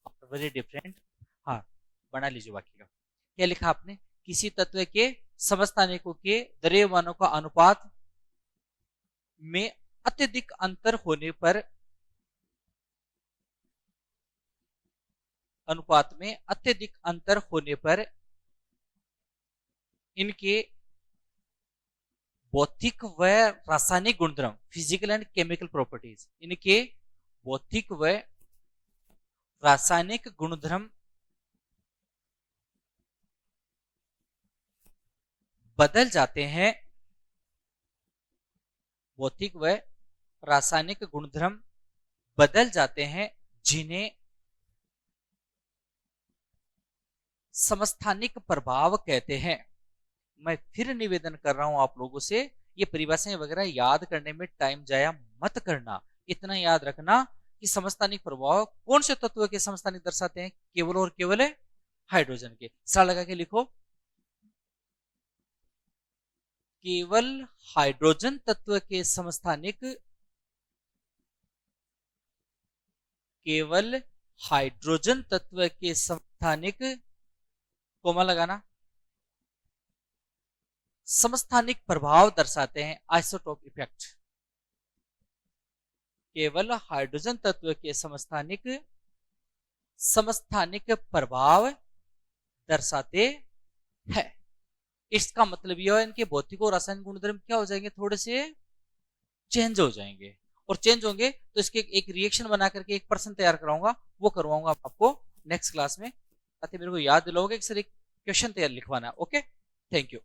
are very different. हाँ, बना लीजिए वाक्य का, क्या लिखा आपने, किसी तत्व के समस्थानिकों के द्रव्यमानों का अनुपात में अत्यधिक अंतर होने पर, अनुपात में अत्यधिक अंतर होने पर इनके भौतिक व रासायनिक गुणधर्म, फिजिकल एंड केमिकल प्रॉपर्टीज, इनके भौतिक व रासायनिक गुणधर्म बदल जाते हैं, भौतिक व रासायनिक गुणधर्म बदल जाते हैं, जिन्हें समस्थानिक प्रभाव कहते हैं। मैं फिर निवेदन कर रहा हूं आप लोगों से, ये परिभाषाएं वगैरह याद करने में टाइम जाया मत करना। इतना याद रखना कि समस्थानिक प्रभाव कौन से तत्व के समस्थानिक दर्शाते हैं? केवल और केवल है हाइड्रोजन के। सरल लगा के लिखो, केवल हाइड्रोजन तत्व के समस्थानिक, केवल हाइड्रोजन तत्व के समस्थानिक, कोमा लगाना, समस्थानिक प्रभाव दर्शाते हैं, आइसोटोप इफेक्ट। केवल हाइड्रोजन तत्व के समस्थानिक प्रभाव दर्शाते हैं। इसका मतलब यह है इनके भौतिक और रासायनिक गुणधर्म क्या हो जाएंगे? थोड़े से चेंज हो जाएंगे, और चेंज होंगे तो इसके एक रिएक्शन बना करके एक पर्सन तैयार कराऊंगा, वो करवाऊंगा आपको नेक्स्ट क्लास में। ताकि मेरे को याद दिलाओगे कि सर एक क्वेश्चन तैयार लिखवाना। Okay, thank you.